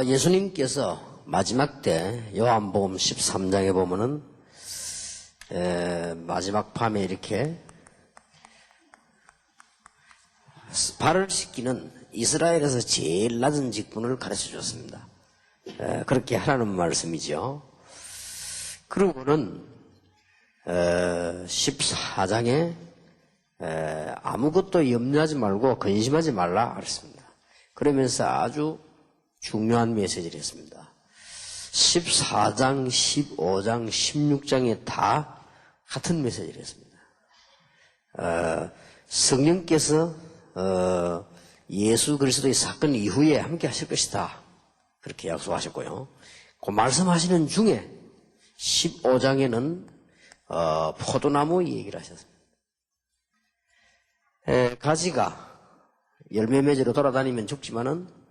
예수님께서 마지막 때 요한복음 13장에 보면은 마지막 밤에 이렇게 발을 씻기는 이스라엘에서 제일 낮은 직분을 가르쳐 줬습니다. 그렇게 하라는 말씀이죠. 그리고는 14장에 아무것도 염려하지 말고 근심하지 말라 그랬습니다. 그러면서 아주 중요한 메시지를 했습니다. 14장, 15장, 16장에 다 같은 메시지를 했습니다. 성령께서 예수 그리스도의 사건 이후에 함께 하실 것이다. 그렇게 약속하셨고요. 그 말씀하시는 중에 15장에는 포도나무 얘기를 하셨습니다. 가지가 열매 맺으러 돌아다니면 죽지만은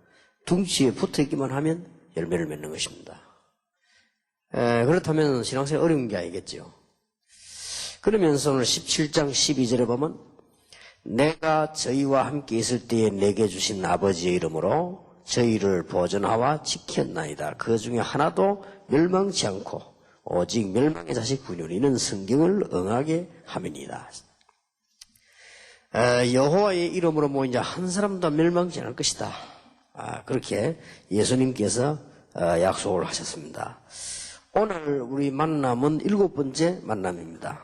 둥지에 붙어있기만 하면 열매를 맺는 것입니다. 그렇다면 신앙생활 어려운 게 아니겠죠. 그러면서 오늘 17장 12절에 보면 내가 저희와 함께 있을 때에 내게 주신 아버지의 이름으로 저희를 보존하와 지켰나이다. 그 중에 하나도 멸망치 않고 오직 멸망의 자식 분율 이는 성경을 응하게 함이니이다. 여호와의 이름으로 뭐 이제 한 사람도 멸망치 않을 것이다. 그렇게 예수님께서 약속을 하셨습니다. 오늘 우리 만남은 7번째 만남입니다.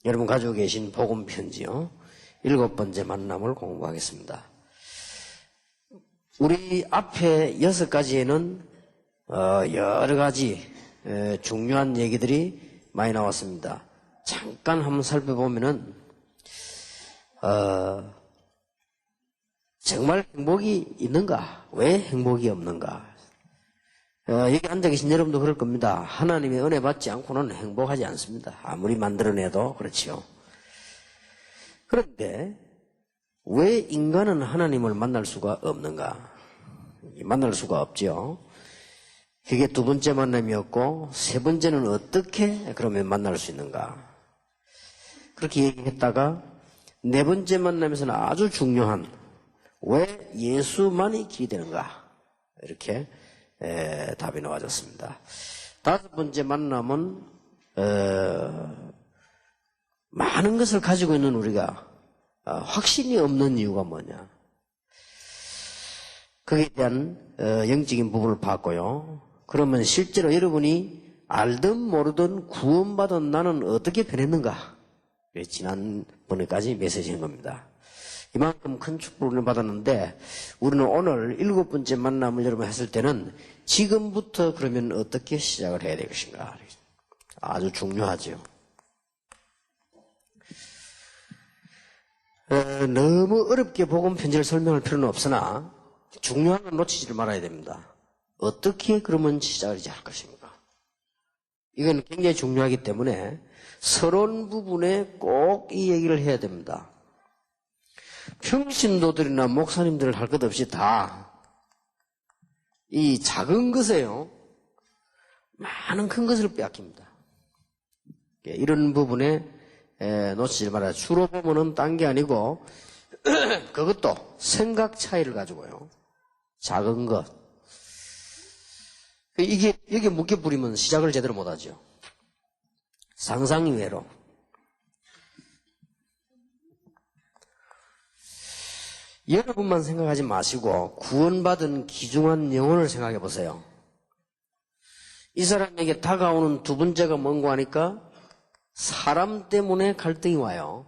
여러분 가지고 계신 복음 편지요. 7번째 만남을 공부하겠습니다. 우리 앞에 6가지에는 여러 가지 중요한 얘기들이 많이 나왔습니다. 잠깐 한번 살펴보면은 정말 행복이 있는가? 왜 행복이 없는가? 여기 앉아 계신 여러분도 그럴 겁니다. 하나님의 은혜 받지 않고는 행복하지 않습니다. 아무리 만들어내도 그렇지요. 그런데 왜 인간은 하나님을 만날 수가 없는가? 만날 수가 없죠. 그게 2번째 만남이었고 3번째는 어떻게 그러면 만날 수 있는가? 그렇게 얘기했다가 4번째 만남에서는 아주 중요한 왜 예수만이 길이 되는가? 이렇게 답이 나와졌습니다. 5번째 만남은 많은 것을 가지고 있는 우리가 확신이 없는 이유가 뭐냐? 거기에 대한 영적인 부분을 봤고요. 그러면 실제로 여러분이 알든 모르든 구원받은 나는 어떻게 변했는가? 지난번에까지 메시지인 겁니다. 이만큼 큰 축복을 받았는데 우리는 오늘 7번째 만남을 여러분 했을 때는 지금부터 그러면 어떻게 시작을 해야 될 것인가? 아주 중요하죠. 너무 어렵게 복음 편지를 설명할 필요는 없으나 중요한 건 놓치지 말아야 됩니다. 어떻게 그러면 시작을 이제 할 것인가? 이건 굉장히 중요하기 때문에 서론 부분에 꼭 이 얘기를 해야 됩니다. 평신도들이나 목사님들 할 것 없이 다 이 작은 것에요 많은 큰 것을 빼앗깁니다. 이런 부분에 놓치지 말아야. 주로 보면은 딴 게 아니고 그것도 생각 차이를 가지고요. 작은 것. 이게 여기 묶여 부리면 시작을 제대로 못하죠. 상상 이외로. 여러분만 생각하지 마시고 구원받은 귀중한 영혼을 생각해 보세요. 이 사람에게 다가오는 2번째가 뭔고 하니까 사람 때문에 갈등이 와요.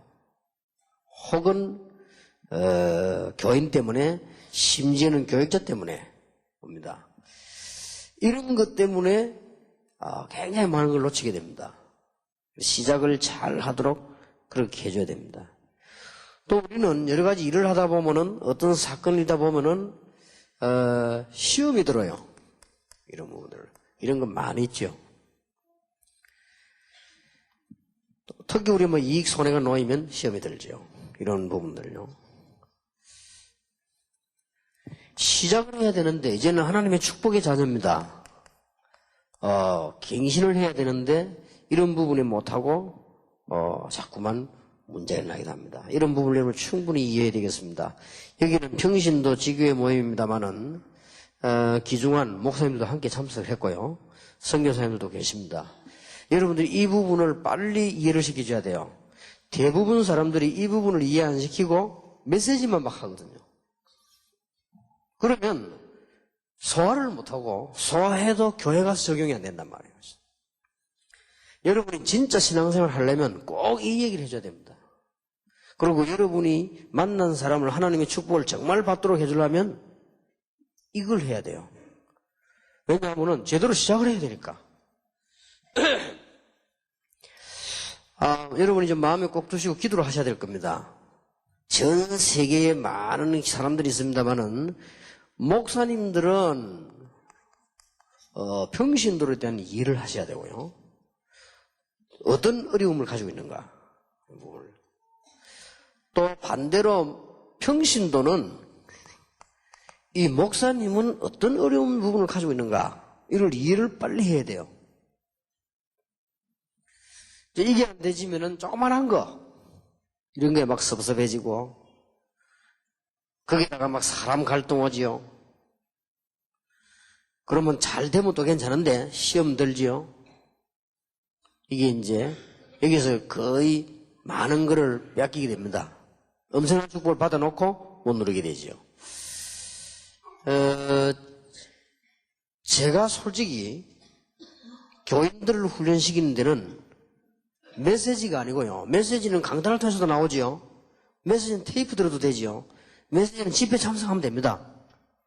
혹은 교인 때문에, 심지어는 교육자 때문에 옵니다. 이런 것 때문에 굉장히 많은 걸 놓치게 됩니다. 시작을 잘 하도록 그렇게 해줘야 됩니다. 또 우리는 여러 가지 일을 하다 보면은 어떤 사건이다 보면은 시험이 들어요. 이런 부분들, 이런 건 많이 있죠. 특히 우리 뭐 이익 손해가 놓이면 시험이 들죠. 이런 부분들요. 시작을 해야 되는데 이제는 하나님의 축복의 자녀입니다. 갱신을 해야 되는데 이런 부분에 못하고 자꾸만 문제가 나기도 합니다. 이런 부분을 충분히 이해해야 되겠습니다. 여기는 평신도 지교회 모임입니다만은 기중한 목사님들도 함께 참석했고요. 선교사님들도 계십니다. 여러분들이 이 부분을 빨리 이해를 시켜줘야 돼요. 대부분 사람들이 이 부분을 이해 안 시키고 메시지만 막 하거든요. 그러면 소화를 못하고 소화해도 교회 가서 적용이 안 된단 말이에요. 여러분이 진짜 신앙생활 하려면 꼭 이 얘기를 해줘야 됩니다. 그리고 여러분이 만난 사람을 하나님의 축복을 정말 받도록 해주려면 이걸 해야 돼요. 왜냐하면 제대로 시작을 해야 되니까. 여러분이 좀 마음에 꼭 두시고 기도를 하셔야 될 겁니다. 전 세계에 많은 사람들이 있습니다만은 목사님들은 평신도에 대한 이해를 하셔야 되고요. 어떤 어려움을 가지고 있는가. 또 반대로 평신도는 이 목사님은 어떤 어려운 부분을 가지고 있는가. 이걸 이해를 빨리 해야 돼요. 이게 안 되지면은 조그만한 거 이런 게 막 섭섭해지고 거기다가 막 사람 갈등 오지요. 그러면 잘 되면 또 괜찮은데 시험 들지요. 이게 이제 여기서 거의 많은 거를 뺏기게 됩니다. 엄청난 축복을 받아놓고 못 누리게 되지요. 제가 솔직히 교인들을 훈련시키는 데는 메시지가 아니고요. 메시지는 강단을 통해서도 나오지요. 메시지는 테이프 들어도 되지요. 메시지는 집회 참석하면 됩니다.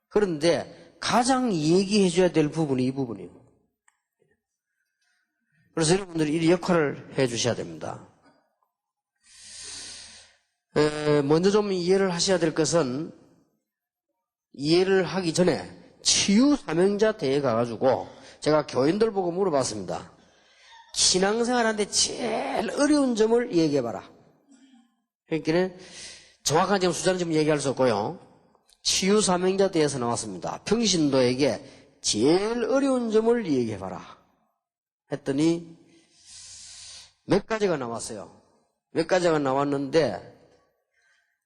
그런데 가장 얘기해줘야 될 부분이 이 부분이에요. 그래서 여러분들이 이 역할을 해주셔야 됩니다. 먼저 좀 이해를 하셔야 될 것은 이해를 하기 전에 치유 사명자 대회에 가가지고 제가 교인들 보고 물어봤습니다. 신앙생활하는데 제일 어려운 점을 얘기해봐라. 그러니까 정확한 지금 숫자는 지금 얘기할 수 없고요. 치유 사명자 대회에서 나왔습니다. 평신도에게 제일 어려운 점을 얘기해봐라. 했더니 몇 가지가 나왔어요. 몇 가지가 나왔는데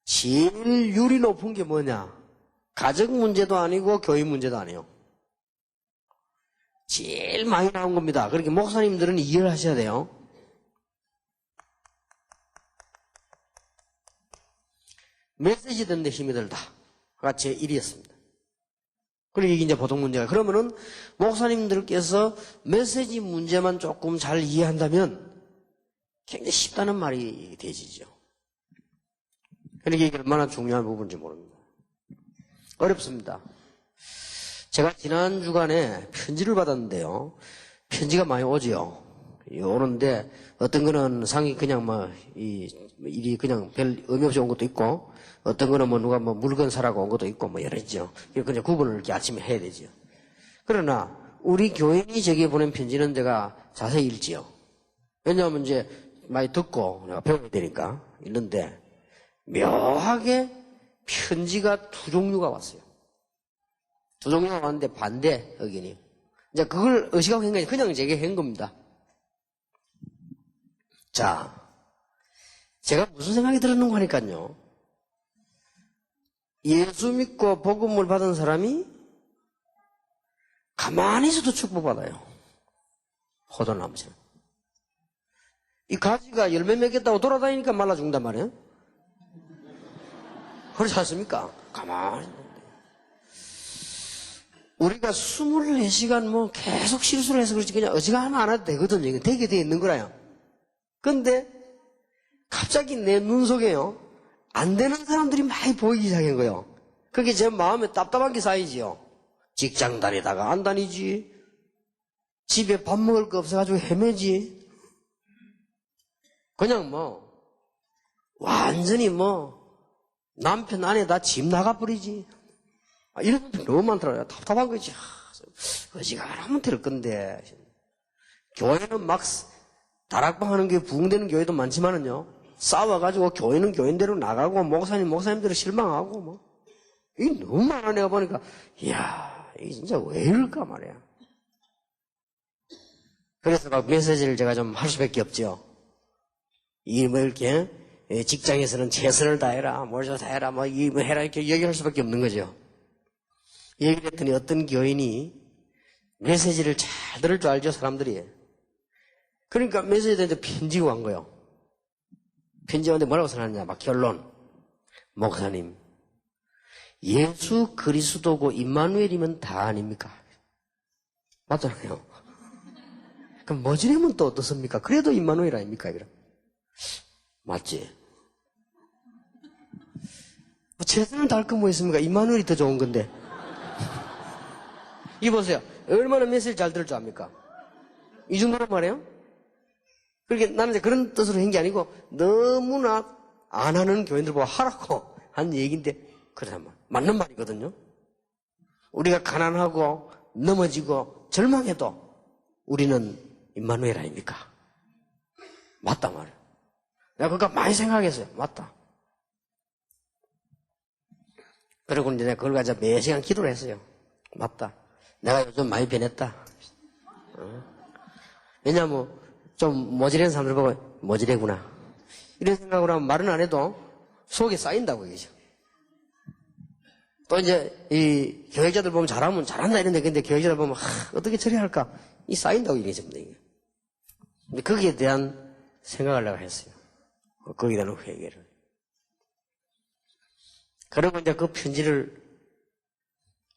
제일 율이 높은 게 뭐냐? 가정 문제도 아니고 교회 문제도 아니에요. 제일 많이 나온 겁니다. 그렇게 목사님들은 이해를 하셔야 돼요. 메시지 듣는데 힘이 들다가 제 1위였습니다. 그리고 이게 이제 보통 문제가. 그러면은 목사님들께서 메시지 문제만 조금 잘 이해한다면 굉장히 쉽다는 말이 되지죠. 그러니까 이게 얼마나 중요한 부분인지 모릅니다. 어렵습니다. 제가 지난 주간에 편지를 받았는데요. 편지가 많이 오지요. 오는데 어떤 거는 상이 그냥 일이 그냥 별 의미 없이 온 것도 있고 어떤 거는 누가 물건 사라고 온 것도 있고 여러 있죠. 그냥 구분을 이렇게 아침에 해야 되죠. 그러나 우리 교인이 저기에 보낸 편지는 제가 자세히 읽지요. 왜냐하면 이제 많이 듣고 내가 배워야 되니까 읽는데 묘하게 편지가 두 종류가 왔어요. 두 종류가 왔는데 반대 의견이에요. 이제 그걸 의식하고 한 게 그냥 제게 한 겁니다. 자, 제가 무슨 생각이 들었는가 하니까요. 예수 믿고 복음을 받은 사람이 가만히 있어도 축복받아요. 포도나무처럼. 이 가지가 열매 맺겠다고 돌아다니니까 말라 죽는단 말이에요. 그렇지 않습니까? 가만히. 우리가 24시간 계속 실수를 해서 그렇지 그냥 어지간하면 안 해도 되거든요. 되게 돼 있는 거라요. 근데 갑자기 내 눈 속에요. 안 되는 사람들이 많이 보이기 시작한 거예요. 그게 제 마음에 답답한 게 쌓이지요. 직장 다니다가 안 다니지. 집에 밥 먹을 거 없어가지고 헤매지. 그냥 완전히 남편 아내 다 집 나가버리지. 이런 분들 너무 많더라고요. 답답한 거지. 어지간하면 될 건데. 교회는 막 다락방 하는 게 부흥되는 교회도 많지만은요. 싸워가지고 교회는 교인대로 나가고 목사님대로 실망하고 이게 너무 많아. 내가 보니까 이야 이게 진짜 왜 이럴까 말이야. 그래서 막 메시지를 제가 좀 할 수밖에 없죠. 이렇게 직장에서는 최선을 다해라 뭘 좀 다해라 해라 이렇게 얘기할 수밖에 없는 거죠. 얘기를 했더니 어떤 교인이 메시지를 잘 들을 줄 알죠, 사람들이. 그러니까 메시지한테 편지가 온 거예요. 편지가 왔는데 뭐라고 써놨냐, 막 결론. 목사님, 예수 그리스도고 임마누엘이면 다 아닙니까? 맞잖아요. 그럼 머지않으면 또 어떻습니까? 그래도 임마누엘 아닙니까? 이런. 맞지? 뭐 최선을 다할 거 뭐 있습니까? 임마누엘이 더 좋은 건데. 이 보세요. 얼마나 메시지 잘 들을 줄 압니까? 이 정도란 말이에요? 그렇게 나는 이제 그런 뜻으로 한 게 아니고 너무나 안 하는 교인들 보고 하라고 한 얘기인데 그러면 맞는 말이거든요. 우리가 가난하고 넘어지고 절망해도 우리는 임마누엘 아닙니까? 맞다 말이에요. 내가 그거 많이 생각했어요. 맞다. 그리고 이제 내가 그걸 가지고 매 시간 기도를 했어요. 맞다. 내가 요즘 많이 변했다. 왜냐면 좀 모질한 사람들 보고 모질해구나. 이런 생각을 하면 말은 안 해도 속에 쌓인다고 얘기죠. 또 이제 이 교역자들 보면 잘하면 잘한다 이런데 근데 교역자들 보면 어떻게 처리할까? 이 쌓인다고 얘기했습니다. 이게. 근데 거기에 대한 생각을 내가 했어요. 거기에 대한 회개를. 그러고 이제 그 편지를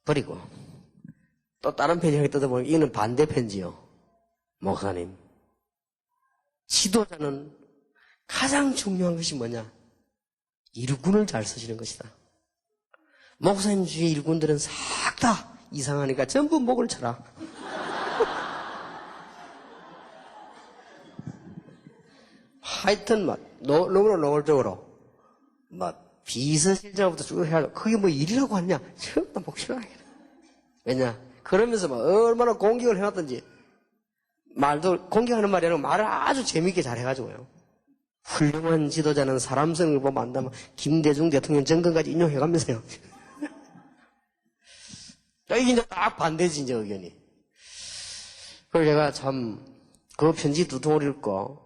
버리고 또 다른 편지를 뜯어보면 이거는 반대 편지요. 목사님, 지도자는 가장 중요한 것이 뭐냐? 일꾼을 잘 쓰시는 것이다. 목사님 주위의 일꾼들은 싹 다 이상하니까 전부 목을 쳐라. 하여튼 너무나 노골적으로 비서실장부터 쭉 해가지고 그게 뭐 일이라고 하냐? 전부 다 목 치라. 왜냐? 그러면서 얼마나 공격을 해놨던지 말도 공격하는 말이 아니라 말을 아주 재미있게 잘해가지고요. 훌륭한 지도자는 사람성을 보면 안다면 김대중 대통령 정권까지 인용해가면서요. 이게 이제 딱 반대지 이제 의견이. 그래서 제가 참 그 편지 두 통을 읽고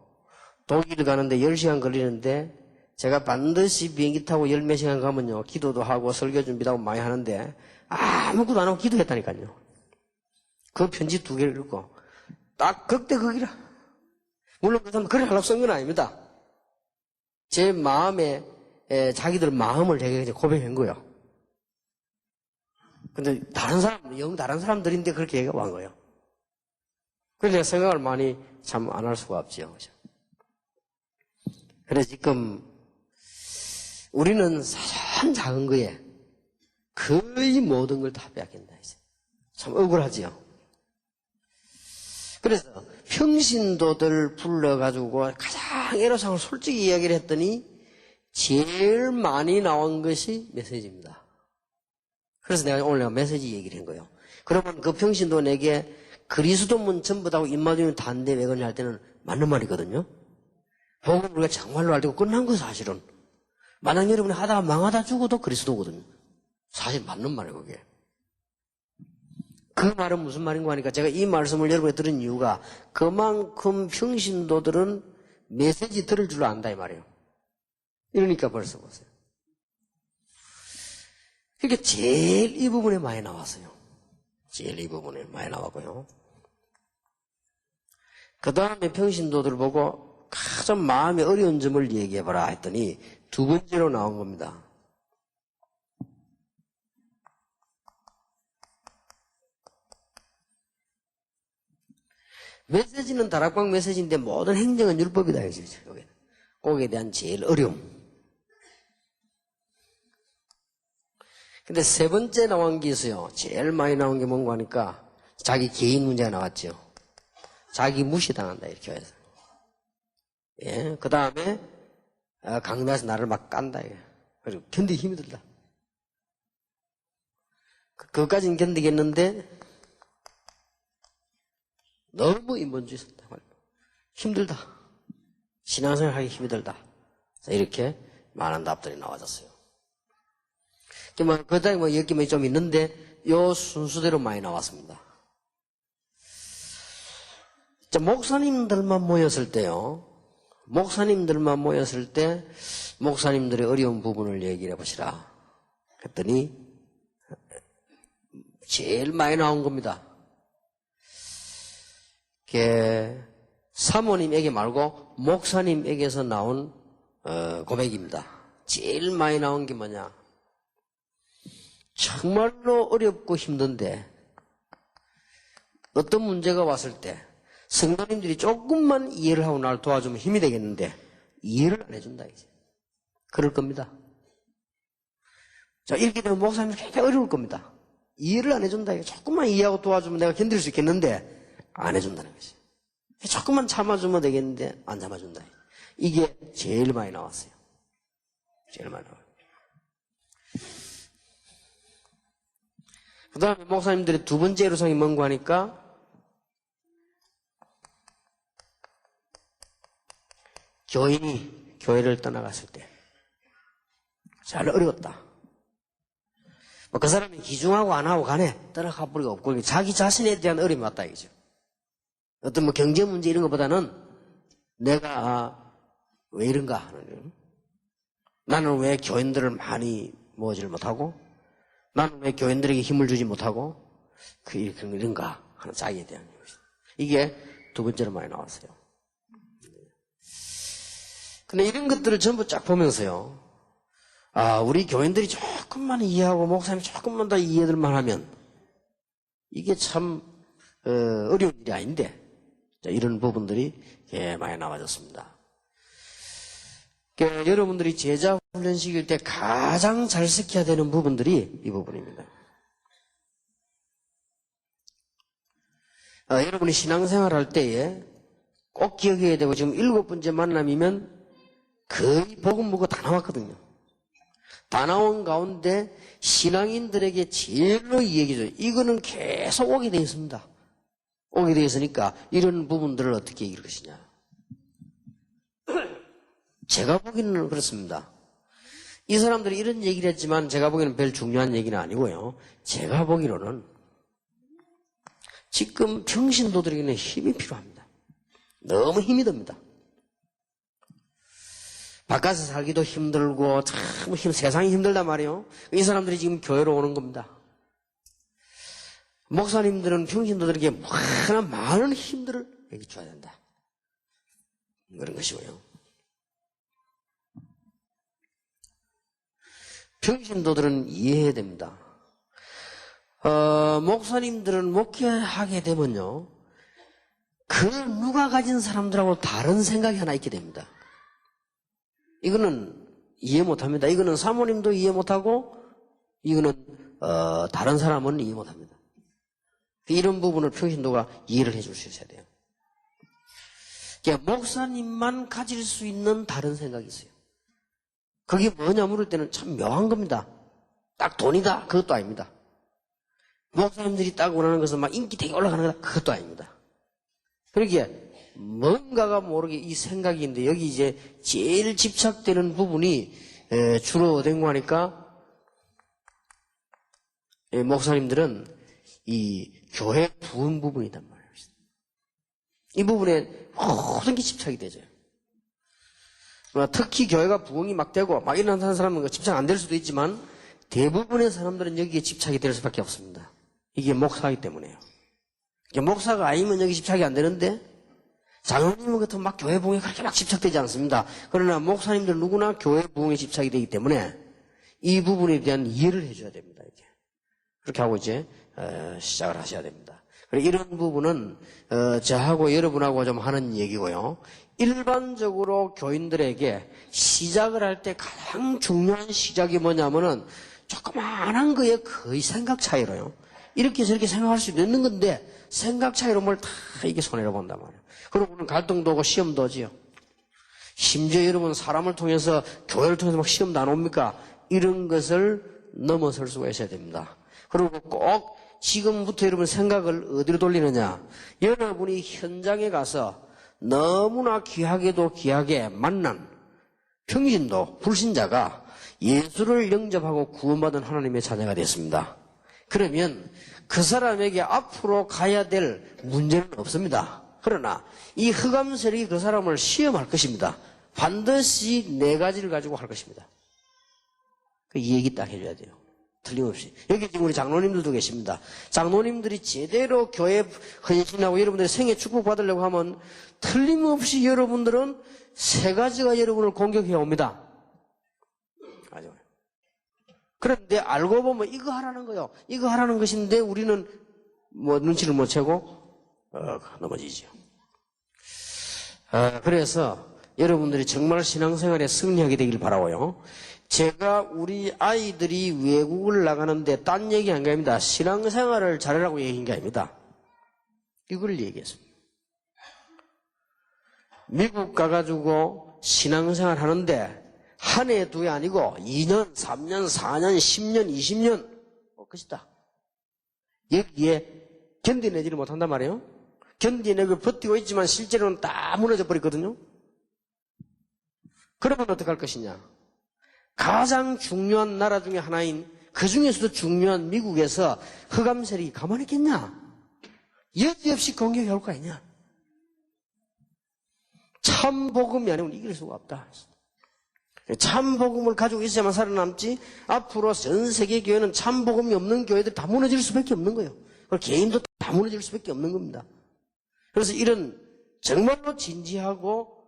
독일 가는데 10시간 걸리는데 제가 반드시 비행기 타고 10몇 시간 가면요 기도도 하고 설교 준비도 하고 많이 하는데 아무것도 안 하고 기도했다니까요. 그 편지 두 개를 읽고 딱 극대 극이라. 물론 그 사람 글을 하려고 쓴 건 아닙니다. 제 마음에 자기들 마음을 되게 고백한 거예요. 근데 영 다른 사람들인데 그렇게 얘기가 온 거예요. 그래서 내가 생각을 많이 참 안 할 수가 없지요. 그래서 지금 우리는 사소한 작은 거에 거의 모든 걸 다 빼앗긴다. 참 억울하지요. 그래서 평신도들 불러가지고 가장 애로사항을 솔직히 이야기를 했더니 제일 많이 나온 것이 메시지입니다. 그래서 내가 오늘 메시지 얘기를 한 거예요. 그러면 그 평신도 내게 그리스도문 전부 다 임마누엘 다인데 왜 그러냐 할 때는 맞는 말이거든요. 복음 우리가 정말로 알고 끝난 거 사실은. 만약 여러분이 하다가 망하다 죽어도 그리스도거든요. 사실 맞는 말이에요, 그게. 그 말은 무슨 말인가 하니까 제가 이 말씀을 여러분이 들은 이유가 그만큼 평신도들은 메시지 들을 줄 안다 이 말이에요. 이러니까 벌써 보세요. 그러니까 제일 이 부분에 많이 나왔어요. 제일 이 부분에 많이 나왔고요. 그 다음에 평신도들 보고 가장 마음에 어려운 점을 얘기해봐라 했더니 두 번째로 나온 겁니다. 메시지는 다락방 메시지인데 모든 행정은 율법이다. 거기에 대한 제일 어려움. 근데 세 번째 나온 게 있어요. 제일 많이 나온 게 뭔가 하니까 자기 개인 문제가 나왔죠. 자기 무시당한다 이렇게 해서. 예, 그 다음에 강단에서 나를 막 깐다. 그리고 견디기 힘이 들다. 그것까지는 견디겠는데 너무 인본주의 썼다. 힘들다. 신앙생활 하기 힘이 들다. 이렇게 많은 답들이 나와졌어요. 그 다음에 뭐 엮임이 좀 있는데 요 순수대로 많이 나왔습니다. 자, 목사님들만 모였을 때요. 목사님들만 모였을 때 목사님들의 어려운 부분을 얘기를 해보시라. 그랬더니 제일 많이 나온 겁니다. 사모님에게 말고 목사님에게서 나온 고백입니다. 제일 많이 나온 게 뭐냐? 정말로 어렵고 힘든데 어떤 문제가 왔을 때 성도님들이 조금만 이해를 하고 날 도와주면 힘이 되겠는데 이해를 안 해준다 이제. 그럴 겁니다. 자, 이렇게 되면 목사님이 굉장히 어려울 겁니다. 이해를 안 해준다. 조금만 이해하고 도와주면 내가 견딜 수 있겠는데 안 해준다는 거지. 조금만 참아주면 되겠는데 안 참아준다. 이게 제일 많이 나왔어요. 제일 많이 나와요. 그 다음에 목사님들이 두 번째 애로사항이 뭔고 하니까 교인이 교회를 떠나갔을 때 잘 어려웠다. 그 사람이 기중하고 안 하고 간에 떠나가 버리가 없고 자기 자신에 대한 어려움이 왔다 이거죠. 어떤 경제 문제 이런 것보다는 내가 왜 이런가 하는, 나는 왜 교인들을 많이 모으지를 못하고 나는 왜 교인들에게 힘을 주지 못하고 이런가 하는 자기에 대한 것이. 이게 두 번째로 많이 나왔어요. 근데 이런 것들을 전부 쫙 보면서요. 우리 교인들이 조금만 이해하고 목사님이 조금만 더 이해들만 하면 이게 참 어려운 일이 아닌데 이런 부분들이 많이 나와졌습니다. 여러분들이 제자 훈련시킬 때 가장 잘 지켜야 되는 부분들이 이 부분입니다. 여러분이 신앙생활 할 때에 꼭 기억해야 되고 지금 7번째 만남이면 거의 복음 무거 다 나왔거든요. 다 나온 가운데 신앙인들에게 제일로 이 얘기죠. 이거는 계속 오게 되어 있습니다. 오게 되어 있으니까 이런 부분들을 어떻게 이길 것이냐. 제가 보기에는 그렇습니다. 이 사람들이 이런 얘기를 했지만 제가 보기에는 별 중요한 얘기는 아니고요. 제가 보기로는 지금 평신도들에게는 힘이 필요합니다. 너무 힘이 듭니다. 바깥에서 살기도 힘들고 참 세상이 힘들단 말이에요. 이 사람들이 지금 교회로 오는 겁니다. 목사님들은 평신도들에게 많은 힘들을 여기 줘야 된다. 그런 것이고요. 평신도들은 이해해야 됩니다. 목사님들은 목회하게 되면요. 그 누가 가진 사람들하고 다른 생각이 하나 있게 됩니다. 이거는 이해 못합니다. 이거는 사모님도 이해 못하고 이거는 다른 사람은 이해 못합니다. 이런 부분을 평신도가 이해를 해줄 수 있어야 돼요. 그러니까 목사님만 가질 수 있는 다른 생각이 있어요. 그게 뭐냐 물을 때는 참 묘한 겁니다. 딱 돈이다 그것도 아닙니다. 목사님들이 딱 원하는 것은 막 인기 되게 올라가는 거다 그것도 아닙니다. 그러기에 뭔가가 모르게 이 생각이 있는데 여기 이제 제일 집착되는 부분이 주로 어딘고 하니까 목사님들은 이 교회 부흥 부분이단 말이에요. 이 부분에 모든 게 집착이 되죠. 특히 교회가 부흥이 막 되고 막 일어나는 사람은 집착 안 될 수도 있지만 대부분의 사람들은 여기에 집착이 될 수밖에 없습니다. 이게 목사이기 때문에요. 목사가 아니면 여기 집착이 안 되는데 장로님 같은 막 교회 부흥에 그렇게 막 집착되지 않습니다. 그러나 목사님들 누구나 교회 부흥에 집착이 되기 때문에 이 부분에 대한 이해를 해줘야 됩니다. 이제. 그렇게 하고 이제 시작을 하셔야 됩니다. 이런 부분은 저하고 여러분하고 좀 하는 얘기고요. 일반적으로 교인들에게 시작을 할 때 가장 중요한 시작이 뭐냐면은 조그마한 거에 거의 생각 차이로요. 이렇게 저렇게 생각할 수 있는 건데 생각 차이로 뭘 다 이게 손해를 본단 말이에요. 그리고 우리는 갈등도 오고 시험도 오지요. 심지어 여러분 사람을 통해서 교회를 통해서 막 시험도 안 옵니까? 이런 것을 넘어설 수가 있어야 됩니다. 그리고 꼭 지금부터 여러분 생각을 어디로 돌리느냐? 여러분이 현장에 가서 너무나 귀하게도 귀하게 만난 평신도 불신자가 예수를 영접하고 구원받은 하나님의 자녀가 됐습니다. 그러면 그 사람에게 앞으로 가야 될 문제는 없습니다. 그러나 이 흑암 세력이 그 사람을 시험할 것입니다. 반드시 4가지를 가지고 할 것입니다. 이 얘기 딱 해줘야 돼요. 틀림없이. 여기 지금 우리 장로님들도 계십니다. 장로님들이 제대로 교회 헌신하고 여러분들의 생애 축복받으려고 하면 틀림없이 여러분들은 세 가지가 여러분을 공격해 옵니다. 맞아요. 그런데 알고 보면 이거 하라는 거요. 이거 하라는 것인데 우리는 뭐 눈치를 못 채고 넘어지죠. 그래서 여러분들이 정말 신앙생활에 승리하게 되길 바라고요. 제가 우리 아이들이 외국을 나가는데 딴 얘기 한 게 아닙니다. 신앙생활을 잘하라고 얘기한 게 아닙니다. 이걸 얘기했습니다. 미국 가가지고 신앙생활 하는데 한 해, 두 해 아니고 2년, 3년, 4년, 10년, 20년 것이다. 여기에 견디내지를 못한단 말이에요. 견디내고 버티고 있지만 실제로는 다 무너져 버렸거든요. 그러면 어떡할 것이냐. 가장 중요한 나라 중에 하나인 그 중에서도 중요한 미국에서 흑암 세력이 가만히 있겠냐. 여지없이 공격해 올 거 아니냐. 참 복음이 아니면 이길 수가 없다. 참 복음을 가지고 있어야만 살아남지 앞으로 전 세계 교회는 참 복음이 없는 교회들 다 무너질 수밖에 없는 거예요. 그리고 개인도 다 무너질 수밖에 없는 겁니다. 그래서 이런 정말로 진지하고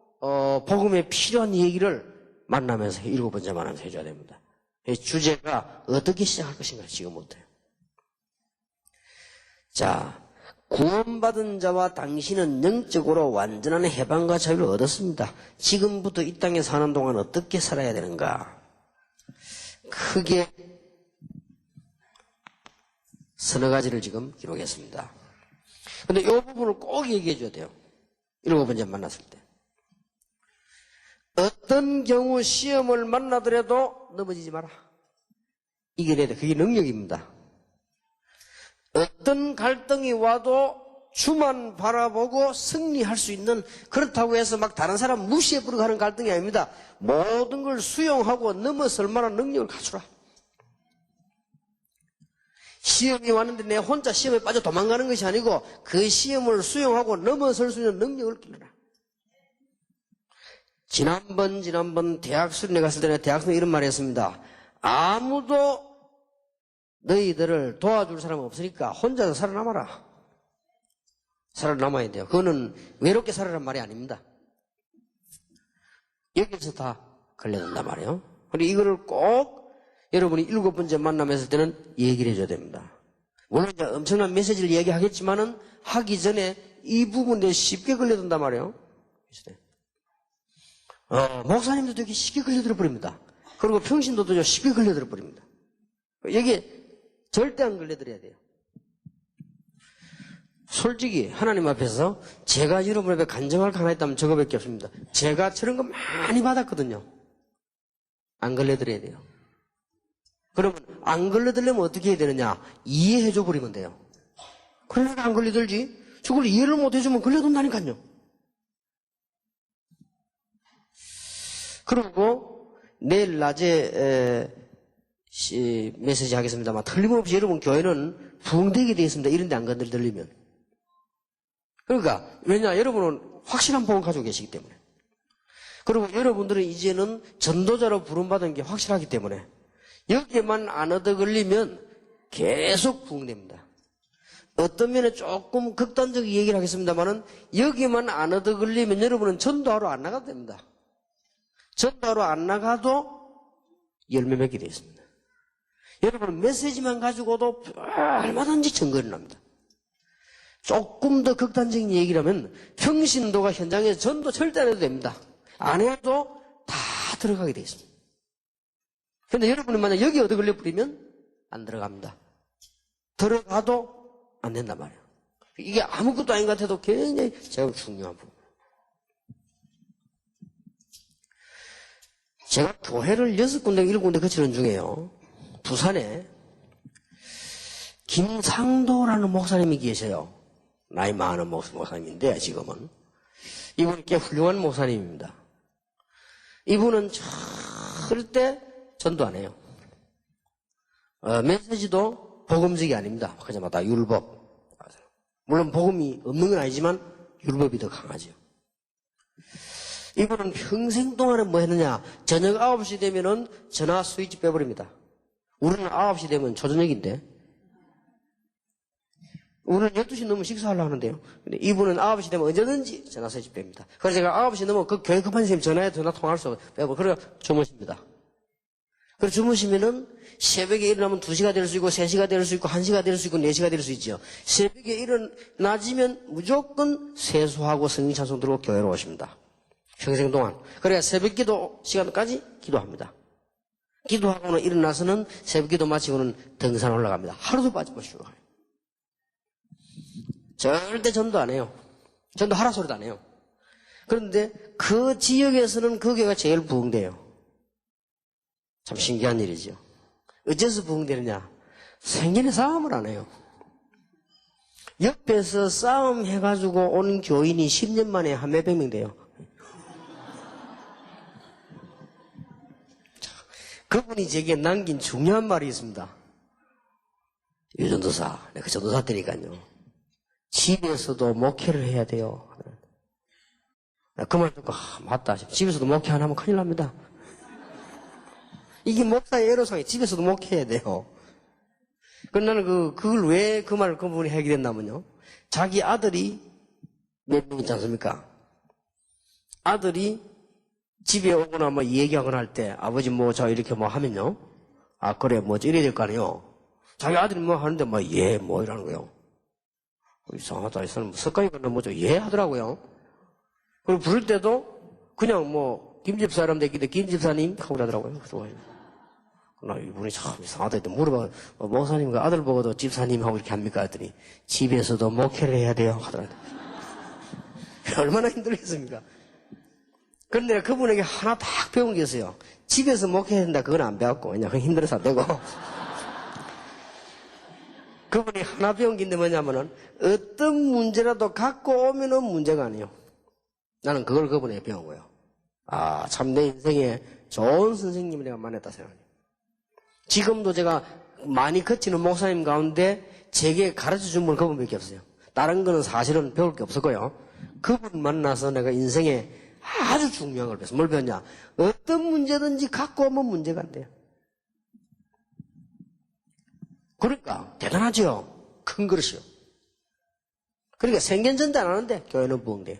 복음에 필요한 얘기를 만나면서 7번째 만나면서 해줘야 됩니다. 주제가 어떻게 시작할 것인가 지금부터요. 자, 구원받은 자와 당신은 영적으로 완전한 해방과 자유를 얻었습니다. 지금부터 이 땅에 사는 동안 어떻게 살아야 되는가? 크게 서너 가지를 지금 기록했습니다. 근데 이 부분을 꼭 얘기해 줘야 돼요. 7번째 만났을 때. 어떤 경우 시험을 만나더라도 넘어지지 마라. 이겨내야 돼. 그게 능력입니다. 어떤 갈등이 와도 주만 바라보고 승리할 수 있는, 그렇다고 해서 막 다른 사람 무시해버리고 하는 갈등이 아닙니다. 모든 걸 수용하고 넘어설 만한 능력을 갖추라. 시험이 왔는데 내 혼자 시험에 빠져 도망가는 것이 아니고 그 시험을 수용하고 넘어설 수 있는 능력을 길러라. 지난번 대학 수련회 갔을 때 대학생이 이런 말을 했습니다. 아무도 너희들을 도와줄 사람은 없으니까 혼자서 살아남아라. 살아남아야 돼요. 그거는 외롭게 살아란 말이 아닙니다. 여기서 다 걸려든단 말이에요. 그리고 이거를 꼭 여러분이 7번째 만남했을 때는 얘기를 해줘야 됩니다. 물론 이제 엄청난 메시지를 얘기하겠지만은 하기 전에 이 부분에 쉽게 걸려든단 말이에요. 목사님도 되게 쉽게 걸려들어 버립니다. 그리고 평신도도 쉽게 걸려들어 버립니다. 여기에 절대 안 걸려들어야 돼요. 솔직히 하나님 앞에서 제가 여러분 앞에 간증할 거 하나 있다면 저거밖에 없습니다. 제가 저런 거 많이 받았거든요. 안 걸려들어야 돼요. 그러면 안 걸려들려면 어떻게 해야 되느냐? 이해해줘 버리면 돼요. 그러니까 안 걸려들지. 저걸 이해를 못 해주면 걸려든다니까요. 그리고 내일 낮에 메시지 하겠습니다만 틀림없이 여러분 교회는 부흥되게 되어 있습니다. 이런 데 안 건들리면. 그러니까 왜냐? 여러분은 확실한 복음 가지고 계시기 때문에. 그리고 여러분들은 이제는 전도자로 부름받은 게 확실하기 때문에 여기에만 안 얻어걸리면 계속 부흥됩니다. 어떤 면에 조금 극단적인 얘기를 하겠습니다만은 여기에만 안 얻어걸리면 여러분은 전도하러 안 나가도 됩니다. 전도하러 안 나가도 열매 맺게 되어 있습니다. 여러분 메시지만 가지고도 얼마든지 증거를 납니다. 조금 더 극단적인 얘기를 하면 평신도가 현장에서 전도 절대 안 해도 됩니다. 안 해도 다 들어가게 되어 있습니다. 그런데 여러분은 만약 여기 얻어 걸려버리면 안 들어갑니다. 들어가도 안 된단 말이에요. 이게 아무것도 아닌 것 같아도 굉장히 제가 중요한 부분. 제가 교회를 6군데, 7군데 거치는 중에요. 부산에 김상도라는 목사님이 계세요. 나이 많은 목사님인데 지금은. 이분이 꽤 훌륭한 목사님입니다. 이분은 절대 전도 안 해요. 메시지도 복음적이 아닙니다. 그냥 다 율법. 물론 복음이 없는 건 아니지만 율법이 더 강하죠. 이분은 평생 동안에 뭐 했느냐? 저녁 9시 되면은 전화 스위치 빼버립니다. 우리는 9시 되면 초저녁인데. 우리는 12시 넘으면 식사하려고 하는데요. 근데 이분은 9시 되면 언제든지 전화 수집됩니다. 그래서 제가 9시 넘으면 그 교회 급한 선생님 전화 통화할 수 빼고, 그래 주무십니다. 그래 주무시면은 새벽에 일어나면 2시가 될 수 있고, 3시가 될 수 있고, 1시가 될 수 있고, 4시가 될 수 있죠. 새벽에 일어나지면 무조건 세수하고 성령 찬송 들고 교회로 오십니다. 평생 동안. 그래야 새벽 기도 시간까지 기도합니다. 기도하고는 일어나서는 새벽 기도 마치고는 등산 올라갑니다. 하루도 빠짐없이. 절대 전도 안 해요. 전도 하라 소리도 안 해요. 그런데 그 지역에서는 그 교회가 제일 부흥돼요. 참 신기한 일이죠. 어째서 부흥되느냐? 생전에 싸움을 안 해요. 옆에서 싸움 해가지고 온 교인이 10년 만에 한 몇백 명 돼요. 그분이 제게 남긴 중요한 말이 있습니다. 유전도사, 내가 전도사 때니까요. 집에서도 목회를 해야 돼요. 그 말 듣고, 맞다. 집에서도 목회 안 하면 큰일 납니다. 이게 목사의 애로사항이 집에서도 목회해야 돼요. 그럼 나는 그걸 왜 그 말을 그분이 하게 됐냐면요. 자기 아들이 몇 명 있지 않습니까? 아들이 집에 오거나 뭐 얘기하거나 할 때, 아버지 뭐 저 이렇게 뭐 하면요. 아, 그래, 뭐 이래야 될 거 아니에요. 자기 아들이 뭐 하는데 뭐, 예, 뭐 이러는 거예요. 이상하다. 이 사람 석가이 건너 뭐죠? 예 하더라고요. 그리고 부를 때도 그냥 뭐, 김집사람 됐기때 김집사님 하고 그러더라고요. 그래서 나 이분이 참 이상하다 했더니 물어봐. 목사님 그 아들 보고도 집사님 하고 이렇게 합니까? 했더니 집에서도 목회를 해야 돼요. 하더라고요. 얼마나 힘들겠습니까? 그런데 내가 그분에게 하나 딱 배운 게 있어요. 집에서 목회해야 된다. 그건 안 배웠고. 그냥 힘들어서 안 되고. 그분이 하나 배운 게 있는데 뭐냐면은 어떤 문제라도 갖고 오면은 문제가 아니에요. 나는 그걸 그분에게 배운 거예요. 아, 참 내 인생에 좋은 선생님을 내가 만났다 생각해요. 지금도 제가 많이 거치는 목사님 가운데 제게 가르쳐 준 분은 그분밖에 없어요. 다른 거는 사실은 배울 게 없었고요. 그분 만나서 내가 인생에 아주 중요한 걸 배웠어요. 뭘 배웠냐? 어떤 문제든지 갖고 오면 문제가 안 돼요. 그러니까 대단하죠. 큰 그릇이요. 그러니까 생견전도 안 하는데 교회는 부흥돼요.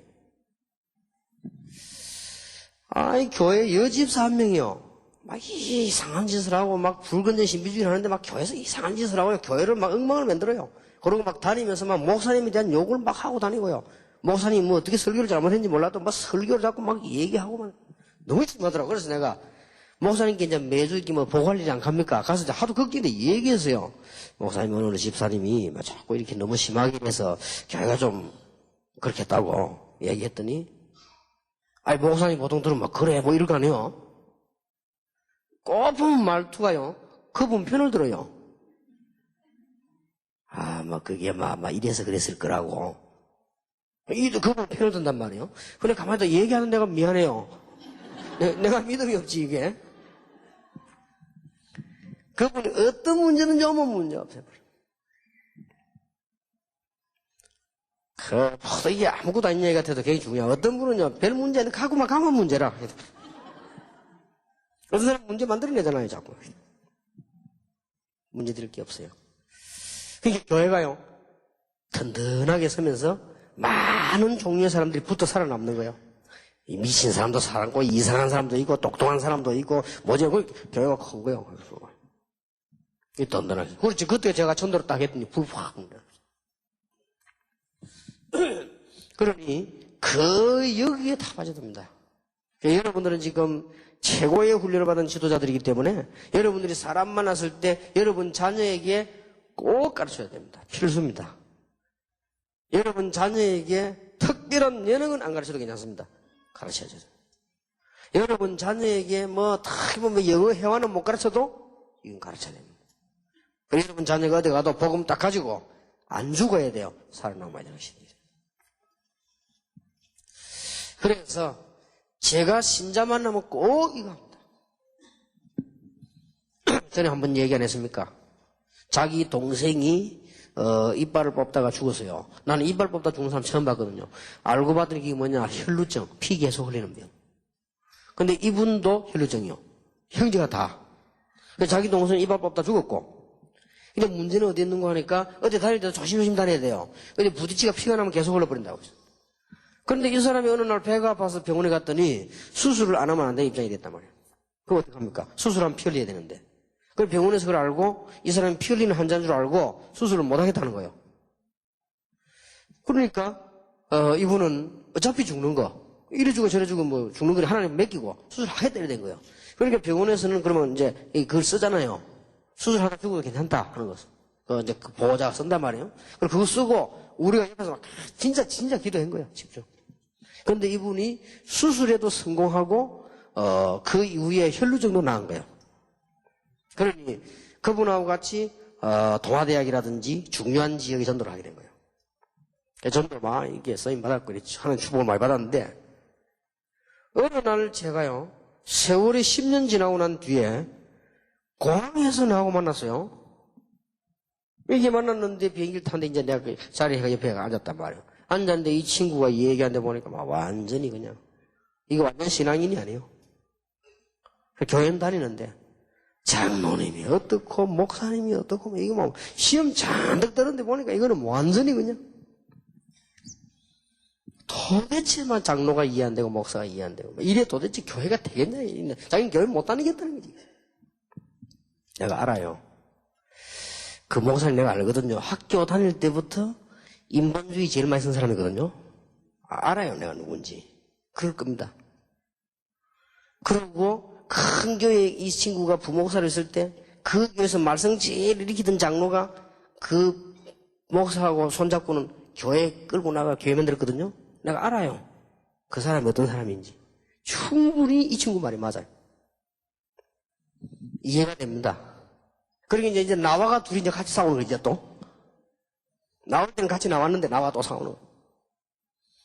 아이 교회 여집사 한 명이요. 막 이상한 짓을 하고 막 불건전 신비주의 하는데 막 교회에서 이상한 짓을 하고요. 교회를 막 엉망을 만들어요. 그러고 막 다니면서 막 목사님에 대한 욕을 막 하고 다니고요. 목사님 뭐 어떻게 설교를 잘못했는지 몰라도 막 설교를 자꾸 막 얘기하고 막 너무 심하더라고. 그래서 내가 목사님께 이제 매주 이렇게 뭐 보고할 일이 안 갑니까? 가서 이제 하도 걱정인데 얘기했어요. 목사님 어느 집사님이 막 자꾸 이렇게 너무 심하게 해서 교회가 좀 그렇게 했다고 얘기했더니 아니 목사님 보통 들으면 막 그래 뭐 이럴 거 아니에요. 꼬픈 말투가요. 그분 편을 들어요. 아, 막 그게 막 이래서 그랬을 거라고. 그분 편을 든단 말이에요. 근데 가만히 또 얘기하는 내가 미안해요. 내가 믿음이 없지 이게. 그분이 어떤 문제든지 오면 문제 없어요. 모두 이게 아무것도 아닌 얘기 같아도 굉장히 중요해요. 어떤 분은요, 별 문제는 가고만 가면 문제라. 어떤 사람은 문제 만들어내잖아요, 자꾸. 문제 될 게 없어요. 그러니까 교회가요, 든든하게 서면서 많은 종류의 사람들이 붙어 살아남는 거예요. 이 미친 사람도 살았고, 이상한 사람도 있고, 똑똑한 사람도 있고, 뭐지, 교회가 큰 거예요. 이 든든하게. 그렇지, 그때 제가 천도를 딱 했더니 불 확. 그러니, 여기에 다 빠져듭니다. 여러분들은 지금 최고의 훈련을 받은 지도자들이기 때문에 여러분들이 사람 만났을 때 여러분 자녀에게 꼭 가르쳐야 됩니다. 필수입니다. 여러분 자녀에게 특별한 예능은 안 가르쳐도 괜찮습니다. 가르쳐야죠. 여러분 자녀에게 뭐 영어 회화는 못 가르쳐도 이건 가르쳐야 됩니다. 여러분 자녀가 어디 가도 복음 딱 가지고 안 죽어야 돼요. 살아남아야 되는 것입니다. 그래서 제가 신자 만나면 꼭 이거 합니다. 전에 한번 얘기 안 했습니까? 자기 동생이 이빨을 뽑다가 죽었어요. 나는 이빨 뽑다 죽는 사람 처음 봤거든요. 알고 봤더니 이게 뭐냐, 혈루증, 피 계속 흘리는 병. 근데 이분도 혈루증이요. 형제가 다. 자기 동생 이발 뽑다 죽었고. 근데 문제는 어디 있는 거 하니까 어디 다닐 때도 조심조심 다녀야 돼요. 어디 부딪히가 피가 나면 계속 흘러버린다고. 그런데 이 사람이 어느 날 배가 아파서 병원에 갔더니 수술을 안 하면 안 되는 입장이 됐단 말이에요. 그럼 어떡합니까? 수술하면 피 흘려야 되는데. 그걸 병원에서 그걸 알고 이 사람이 피 흘리는 환자인 줄 알고 수술을 못 하겠다는 거예요. 그러니까 이분은 어차피 죽는 거 이래 주고 저래 주고 뭐 죽는 걸 하나님 맡기고 수술하겠다 이래 된 거예요. 그러니까 병원에서는 그러면 이제 그걸 쓰잖아요. 수술하다 죽어도 괜찮다 하는 것을. 이제 그 보호자가 쓴단 말이에요. 그럼 그거 쓰고 우리가 옆에서 막 진짜 기도한 거예요. 집중. 그런데 이분이 수술에도 성공하고 그 이후에 혈루 정도 나은 거예요. 그러니 그분하고 같이 동아대학이라든지 중요한 지역에 전도를 하게 된 거예요. 전도 막 이게 쓰임 받았고 하는 축복을 많이 받았는데 어느 날 제가요 세월이 10년 지나고 난 뒤에 공항에서 나하고 만났어요. 이렇게 만났는데 비행기를 타는데 이제 내가 그 자리에 옆에 앉았단 말이에요. 앉았는데 이 친구가 얘기하는데 보니까 막 완전히 그냥 이거 완전 신앙인이 아니에요. 교회는 다니는데 장로님이 어떻고 목사님이 어떻고 이거 뭐 시험 잔뜩 들었는데 보니까 이거는 완전히 그냥 도대체만 장로가 이해 안 되고 목사가 이해 안 되고 이래 도대체 교회가 되겠냐. 자기는 교회 못 다니겠다는 거지. 내가 알아요. 그 목사님 내가 알거든요. 학교 다닐 때부터 인본주의 제일 많이 쓴 사람이거든요. 알아요 내가 누군지. 그럴 겁니다. 그리고 큰 교회에 이 친구가 부목사를 했을 때 그 교회에서 말썽 제일 일으키던 장로가 그 목사하고 손잡고는 교회 끌고 나가 교회 만들었거든요. 내가 알아요. 그 사람이 어떤 사람인지. 충분히 이 친구 말이 맞아요. 이해가 됩니다. 그러니까 이제 나와가 둘이 이제 같이 싸우는 거죠, 또. 나올 때는 같이 나왔는데 나와 또 싸우는 거예요.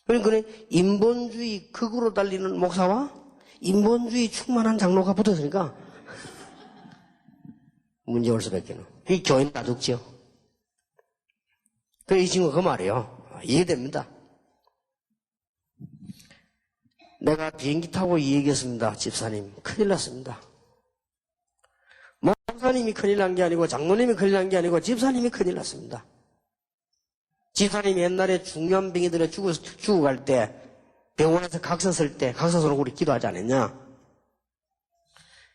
그러니까 인본주의 극으로 달리는 목사와 인본주의 충만한 장로가 붙었으니까 문제 올 수밖에는. 이 교회는 다 죽지요. 그래서 이 친구가 그 말이에요. 이해됩니다. 내가 비행기 타고 이 얘기했습니다. 집사님 큰일 났습니다. 목사님이 큰일 난 게 아니고 장로님이 큰일 난 게 아니고 집사님이 큰일 났습니다. 집사님이 옛날에 중요한 병이들에 죽어 갈 때 병원에서 각서 쓸 때 각서서로 우리 기도하지 않았냐.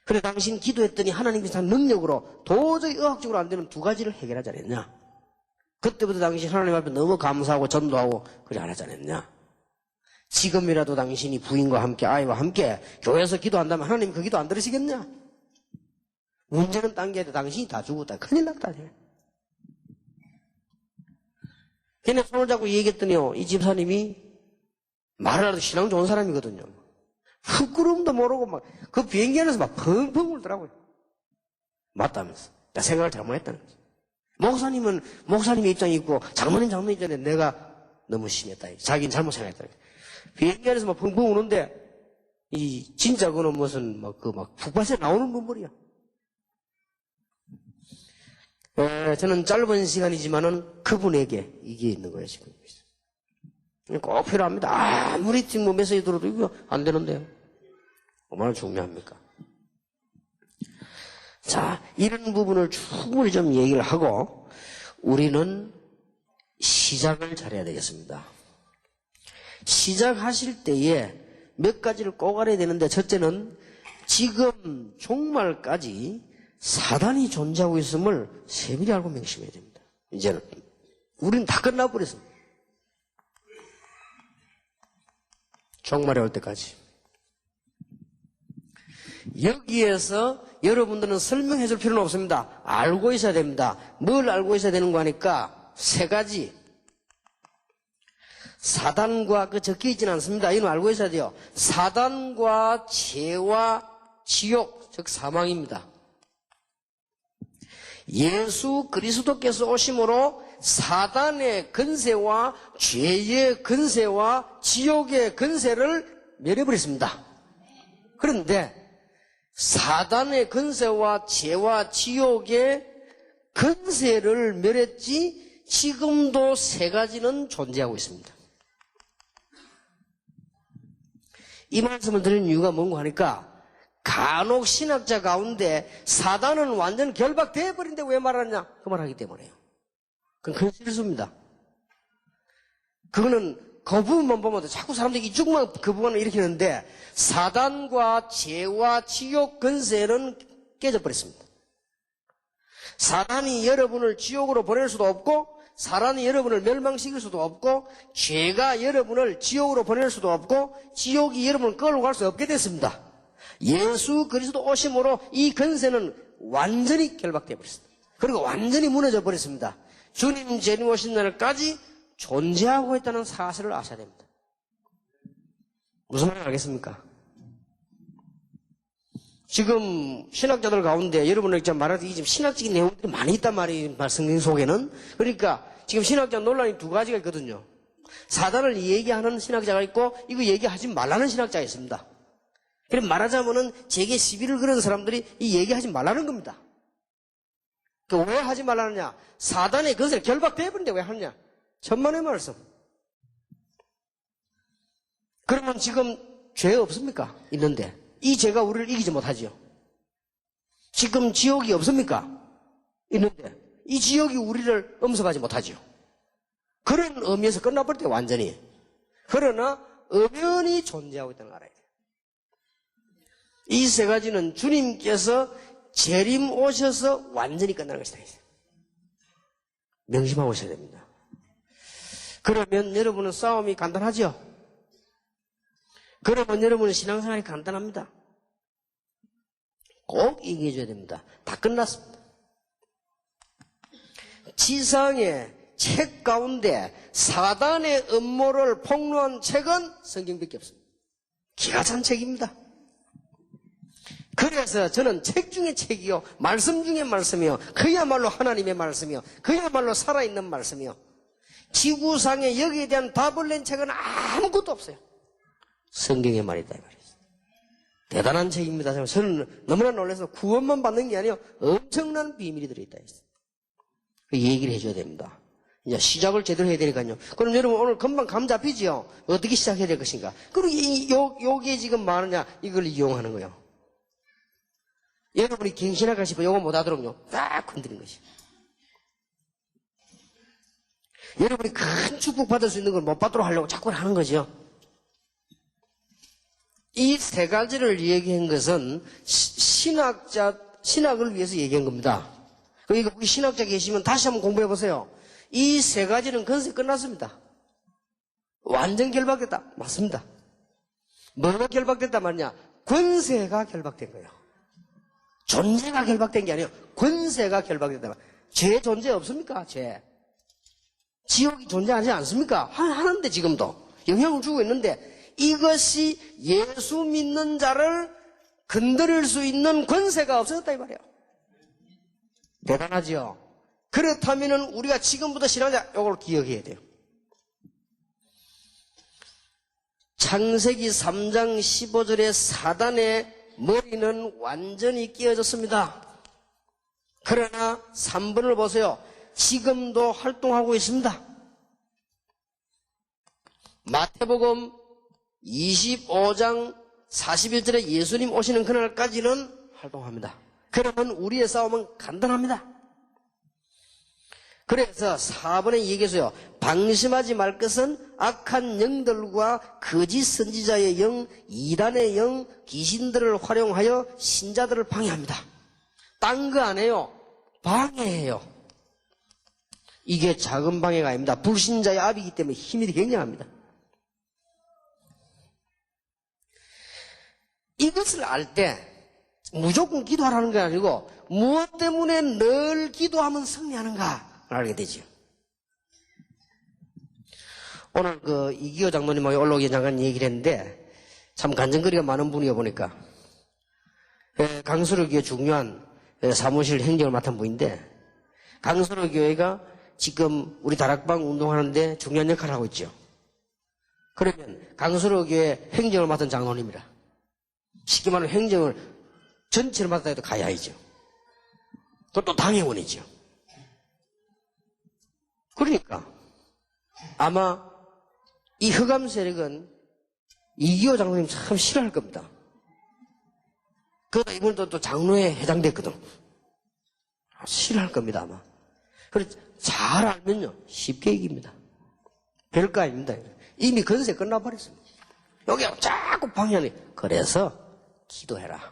그래 당신 기도했더니 하나님께서 능력으로 도저히 의학적으로 안 되는 두 가지를 해결하지 않았냐. 그때부터 당신 하나님 앞에 너무 감사하고 전도하고 그래 안 하지 않았냐. 지금이라도 당신이 부인과 함께 아이와 함께 교회에서 기도한다면 하나님 그 기도 안 들으시겠냐. 문제는 딴 게 아니라 당신이 다 죽었다. 큰일 났다. 걔네 손을 잡고 얘기했더니요. 이 집사님이 말을 하도 신앙 좋은 사람이거든요. 부끄러움도 모르고 막 그 비행기 안에서 막 펑펑 울더라고요. 맞다면서. 나 생각을 잘못했다는 거지. 목사님은 목사님의 입장이 있고 장로님 입장에 내가 너무 심했다. 자기는 잘못 생각했다. 비행기 안에서 막 펑펑 우는데 이 진짜 그는 무슨 막 북밭에 나오는 눈물이야. 저는 짧은 시간이지만은 그분에게 이게 있는 거예요, 지금. 꼭 필요합니다. 아무리 지금 메시지 들어도 이거 안 되는데요. 얼마나 중요합니까? 자, 이런 부분을 충분히 좀 얘기를 하고 우리는 시작을 잘해야 되겠습니다. 시작하실 때에 몇 가지를 꼭 알아야 되는데 첫째는 지금 종말까지 사단이 존재하고 있음을 세밀히 알고 명심해야 됩니다. 이제는 우리는 다 끝나버렸어. 종말이 올 때까지. 여기에서 여러분들은 설명해 줄 필요는 없습니다. 알고 있어야 됩니다. 뭘 알고 있어야 되는 거 하니까 세 가지. 사단과 적혀 있지는 않습니다. 이건 알고 있어야 돼요. 사단과 죄와 지옥, 즉 사망입니다. 예수 그리스도께서 오심으로 사단의 근세와 죄의 근세와 지옥의 근세를 멸해버렸습니다. 그런데 사단의 근세와 죄와 지옥의 근세를 멸했지 지금도 세 가지는 존재하고 있습니다. 이 말씀을 드리는 이유가 뭔가 하니까 간혹 신학자 가운데 사단은 완전 결박되어 버린데 왜 말하냐? 그 말하기 때문에요. 그건 큰 실수입니다. 그거는 그 부분만 보면 자꾸 사람들이 이쪽만 그 부분을 일으키는데 사단과 죄와 지옥 근세는 깨져버렸습니다. 사단이 여러분을 지옥으로 보낼 수도 없고 사단이 여러분을 멸망시킬 수도 없고 죄가 여러분을 지옥으로 보낼 수도 없고 지옥이 여러분을 끌고 갈 수 없게 됐습니다. 예수 그리스도 오심으로 이 근세는 완전히 결박되어 버렸습니다. 그리고 완전히 무너져 버렸습니다. 주님 재림 오신 날까지 존재하고 있다는 사실을 아셔야 됩니다. 무슨 말인지 알겠습니까? 지금 신학자들 가운데 여러분들 말하듯이 지금 신학적인 내용들이 많이 있단 말이에요. 성경 속에는. 그러니까 지금 신학자 논란이 두 가지가 있거든요. 사단을 얘기하는 신학자가 있고 이거 얘기하지 말라는 신학자가 있습니다. 그럼 말하자면은 제게 시비를 거는 사람들이 이 얘기하지 말라는 겁니다. 왜 하지 말라느냐? 사단의 것을 결박되어 버린데 왜 하느냐? 천만의 말씀. 그러면 지금 죄 없습니까? 있는데 이 죄가 우리를 이기지 못하지요. 지금 지옥이 없습니까? 있는데 이 지옥이 우리를 엄습하지 못하지요. 그런 의미에서 끝나버릴 때 완전히. 그러나 엄연히 존재하고 있다는 걸 알아야 돼요. 이 세 가지는 주님께서 재림 오셔서 완전히 끝나는 것이다. 명심하고 있어야 됩니다. 그러면 여러분은 싸움이 간단하죠? 그러면 여러분의 신앙생활이 간단합니다. 꼭 얘기해줘야 됩니다. 다 끝났습니다. 지상의 책 가운데 사단의 음모를 폭로한 책은 성경밖에 없습니다. 기가 찬 책입니다. 그래서 저는 책 중에 책이요, 말씀 중에 말씀이요, 그야말로 하나님의 말씀이요, 그야말로 살아있는 말씀이요. 지구상에 여기에 대한 답을 낸 책은 아무것도 없어요. 성경의 말이다 이 말이에요. 대단한 책입니다. 저는 너무나 놀라서 구원만 받는 게 아니에요. 엄청난 비밀이 들어있다 했어요. 그 얘기를 해줘야 됩니다. 이제 시작을 제대로 해야 되니까요. 그럼 여러분 오늘 금방 감 잡히지요? 어떻게 시작해야 될 것인가? 그리고 요게 지금 뭐하느냐? 이걸 이용하는 거예요. 여러분이 갱신할까 싶어 요거 못하도록요. 딱 건드린 것이요. 여러분이 큰 축복 받을 수 있는 걸 못 받도록 하려고 자꾸 하는 거죠. 이 세 가지를 얘기한 것은 신학을 위해서 얘기한 겁니다. 그러니까 우리 신학자 계시면 다시 한번 공부해 보세요. 이 세 가지는 건세 끝났습니다. 완전 결박됐다. 맞습니다. 뭐가 결박됐다 말이냐? 권세가 결박된 거예요. 존재가 결박된 게 아니에요. 권세가 결박됐다. 죄 존재 없습니까? 죄. 지옥이 존재하지 않습니까? 하는데 지금도 영향을 주고 있는데 이것이 예수 믿는 자를 건드릴 수 있는 권세가 없어졌다 이 말이에요. 대단하죠? 그렇다면 우리가 지금부터 신앙자 이걸 기억해야 돼요. 창세기 3장 15절에 사단의 머리는 완전히 끼어졌습니다. 그러나 3번을 보세요. 지금도 활동하고 있습니다. 마태복음 25장 41절에 예수님 오시는 그날까지는 활동합니다. 그러면 우리의 싸움은 간단합니다. 그래서 4번에 얘기해서요. 방심하지 말 것은 악한 영들과 거짓 선지자의 영, 이단의 영, 귀신들을 활용하여 신자들을 방해합니다. 딴 거 안 해요. 방해해요. 이게 작은 방해가 아닙니다. 불신자의 압이기 때문에 힘이 굉장합니다. 이것을 알 때 무조건 기도하라는 게 아니고 무엇 때문에 늘 기도하면 승리하는가 알게 되죠. 오늘 이기호 장로님하고 올라오기 잠깐 얘기를 했는데 참 간증거리가 많은 분이어 보니까 강서로 교회 중요한 사무실 행정을 맡은 분인데 강서로 교회가 지금 우리 다락방 운동하는데 중요한 역할을 하고 있죠. 그러면 강서로 교회 행정을 맡은 장로님이라 쉽게 말하면 행정을 전체를 맡아야 해도 가야이죠. 그것도 당회원이죠. 그러니까 아마 이 흑암 세력은 이기호 장로님 참 싫어할 겁니다. 그러다 이번에 또 장로회 회장됐거든. 싫어할 겁니다, 아마. 그래, 잘 알면요, 쉽게 이깁니다. 별거 아닙니다. 이미 건세 끝나버렸습니다. 여기 자꾸 방해하네. 그래서 기도해라.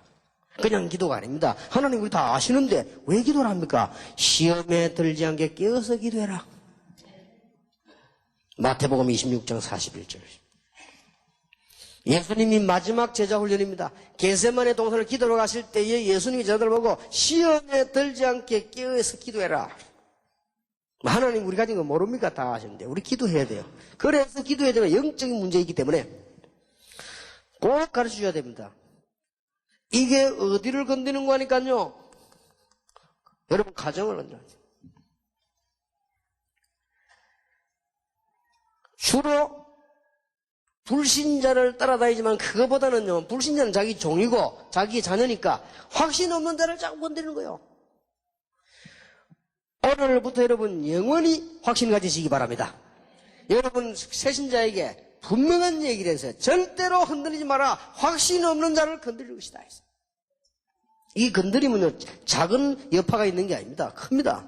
그냥 기도가 아닙니다. 하나님 우리 다 아시는데 왜 기도를 합니까? 시험에 들지 않게 깨어서 기도해라. 마태복음 26장 41절. 예수님이 마지막 제자 훈련입니다. 겟세마네 동산을 기도로 가실 때에 예수님이 저들 보고 시험에 들지 않게 깨어서 기도해라. 하나님 우리 가진 거 모릅니까? 다 아시는데 우리 기도해야 돼요. 그래서 기도해야 되면 영적인 문제이기 때문에 꼭 가르쳐 줘야 됩니다. 이게 어디를 건드리는 거니까요. 여러분 가정을 건드려야죠. 주로 불신자를 따라다니지만 그거보다는요. 불신자는 자기 종이고 자기 자녀니까 확신 없는 자를 자꾸 건드리는 거예요. 오늘부터 여러분 영원히 확신 가지시기 바랍니다. 여러분 새신자에게 분명한 얘기를 해서 절대로 흔들리지 마라. 확신 없는 자를 건드릴 것이다. 이 건드리면요 작은 여파가 있는 게 아닙니다. 큽니다.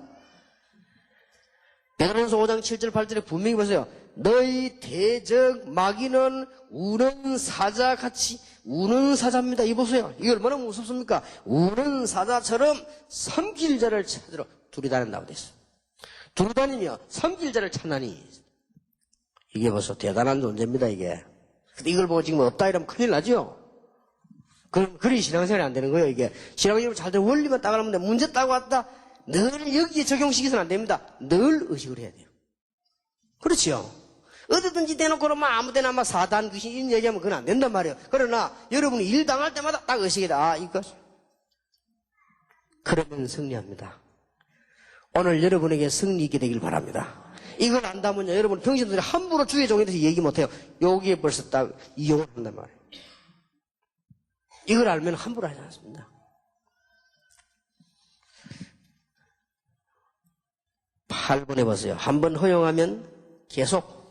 베드로전서 5장 7절 8절에 분명히 보세요. 너희 대적 마귀는 우는 사자같이 우는 사자입니다. 이 보세요. 이게 얼마나 무섭습니까? 우는 사자처럼 섬길 자를 찾으러 두리다닌다고 됐어요. 두리다니며 섬길 자를 찾나니 이게 벌써 대단한 존재입니다. 이게. 근데 이걸 보고 지금 없다 이러면 큰일 나죠. 그럼 그리 신앙생활이 안 되는 거예요. 이게 신앙생활 잘 되는 원리만 따가면 돼. 문제 따고 왔다. 늘 여기에 적용시켜서는 안 됩니다. 늘 의식을 해야 돼요. 그렇지요. 어디든지 대놓고 그러면 아무데나 막 사단 귀신 이런 얘기하면 그건 안 된단 말이에요. 그러나 여러분이 일 당할 때마다 딱 의식이다. 아 이것. 그러면 승리합니다. 오늘 여러분에게 승리 있게 되길 바랍니다. 이걸 안다면요 여러분 평신들이 함부로 주의 종에 대해서 얘기 못해요. 여기에 벌써 딱 이용을 한단 말이에요. 이걸 알면 함부로 하지 않습니다. 8번에 보세요. 한번 허용하면 계속.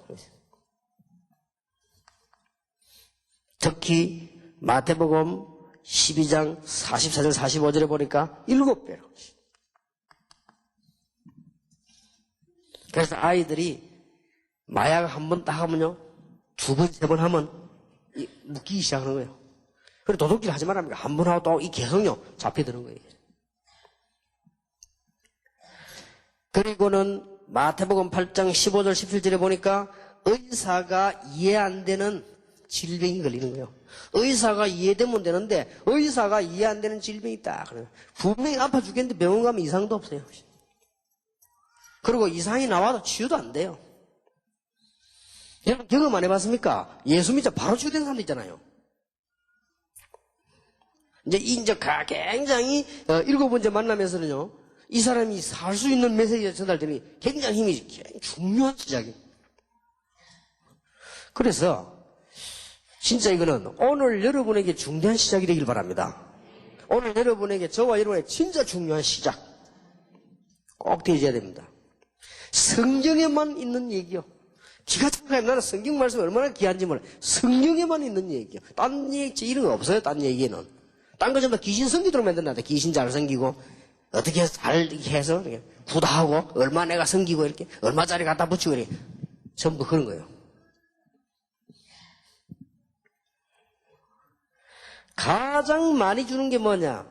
특히 마태복음 12장 44절 45절에 보니까 7배로. 그래서 아이들이 마약 한 번 딱 하면요 2번, 3번 하면 묶이기 시작하는 거예요. 그래 도둑질 하지 말랍니까? 한 번 하고 또 이 개성요 잡혀드는 거예요. 그리고는 마태복음 8장 15절 17절에 보니까 의사가 이해 안 되는 질병이 걸리는 거예요. 의사가 이해되면 되는데 의사가 이해 안 되는 질병이 있다. 분명히 아파 죽겠는데 병원 가면 이상도 없어요. 그리고 이상이 나와도 치유도 안 돼요. 여러분 경험 안 해봤습니까? 예수 믿자 바로 치유된 사람도 있잖아요. 이제 굉장히 7번째 만나면서는요, 이 사람이 살 수 있는 메시지가 전달되니 굉장히 힘이 중요한 시작이에요. 그래서 진짜 이거는 오늘 여러분에게 중대한 시작이 되길 바랍니다. 오늘 여러분에게 저와 여러분의 진짜 중요한 시작 꼭 되어야 됩니다. 성경에만 있는 얘기요. 기가 차가요. 나는 성경 말씀이 얼마나 귀한지 몰라요. 성경에만 있는 얘기요. 딴 얘기 이런 거 없어요. 딴 얘기는. 딴 거 전부 귀신 섬기도록 만든다. 귀신 잘 섬기고 어떻게 잘 해서 이렇게 구다하고 얼마 내가 섬기고 이렇게 얼마짜리 갖다 붙이고 이렇게 전부 그런 거예요. 가장 많이 주는 게 뭐냐?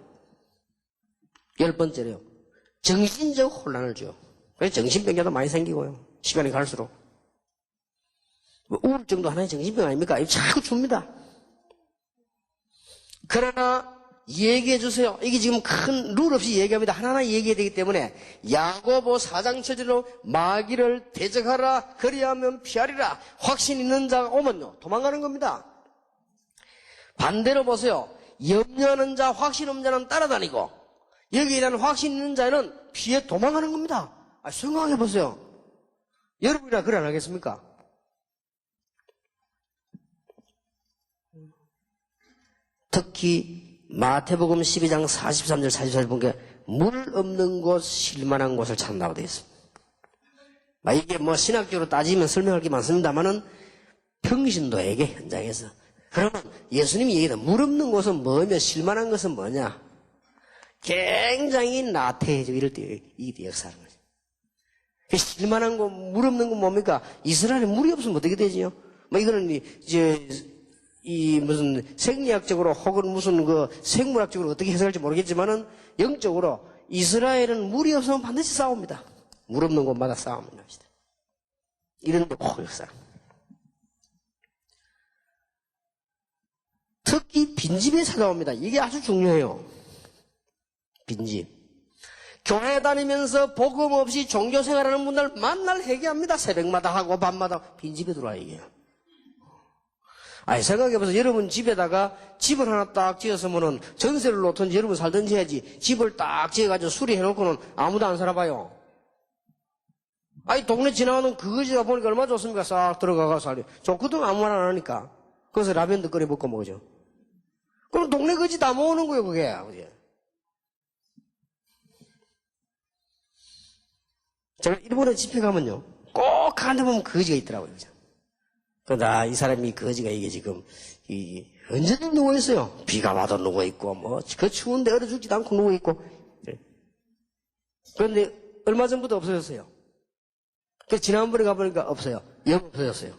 10번째래요. 정신적 혼란을 줘요. 그래서 정신병자도 많이 생기고요. 시간이 갈수록. 우울증도 하나의 정신병 아닙니까? 이거 자꾸 줍니다. 그러나 얘기해 주세요. 이게 지금 큰 룰 없이 얘기합니다. 하나하나 얘기해야 되기 때문에 야고보 4장 7절로 마귀를 대적하라 그리하면 피하리라. 확신 있는 자가 오면요 도망가는 겁니다. 반대로 보세요. 염려하는 자 확신 없는 자는 따라다니고 여기에 대한 확신 있는 자는 피해 도망가는 겁니다. 생각해 보세요. 여러분이나 그래 안 하겠습니까? 특히 마태복음 12장 43절 44절 보니까 물 없는 곳 실만한 곳을 찾는다고 되어 있습니다. 이게 신학적으로 따지면 설명할 게 많습니다만은 평신도에게 현장에서 그러면 예수님이 얘기하는 물 없는 곳은 뭐며 실만한 것은 뭐냐? 굉장히 나태해지고 이럴 때 이게 역사하는 거죠. 실만한 곳, 물 없는 건 뭡니까? 이스라엘에 물이 없으면 어떻게 되지요? 뭐 이거는 이제 무슨 생리학적으로 혹은 무슨 그 생물학적으로 어떻게 해석할지 모르겠지만은 영적으로 이스라엘은 물이 없으면 반드시 싸웁니다. 물 없는 곳마다 싸움을 합시다. 이런 데 꼭 역사. 특히 빈집에 찾아옵니다. 이게 아주 중요해요. 빈집. 교회 다니면서 복음 없이 종교 생활하는 분들 만날 회개합니다. 새벽마다 하고 밤마다 빈집에 들어와 얘기해요. 아니 생각해보세요. 여러분 집에다가 집을 하나 딱 지었으면은 전세를 놓든지 여러분 살든지 해야지. 집을 딱 지어가지고 수리해놓고는 아무도 안 살아봐요. 아니 동네 지나가는 그거 지다 보니까 얼마나 좋습니까? 싹 들어가가 살려. 좋거든 아무 말 안 하니까. 거기서 라면도 끓여 먹고 먹죠. 그럼 동네 거지 다 모으는 거예요 그게. 제가 일본에 집회 가면요. 꼭 가는데 보면 거지가 있더라고요. 그러나 이 사람이 거지가 이게 지금 언제든 누워있어요. 비가 와도 누워있고 그 추운데 얼어 죽지도 않고 누워있고. 그런데 얼마 전부터 없어졌어요. 그래서 지난번에 가보니까 없어요. 영 없어졌어요.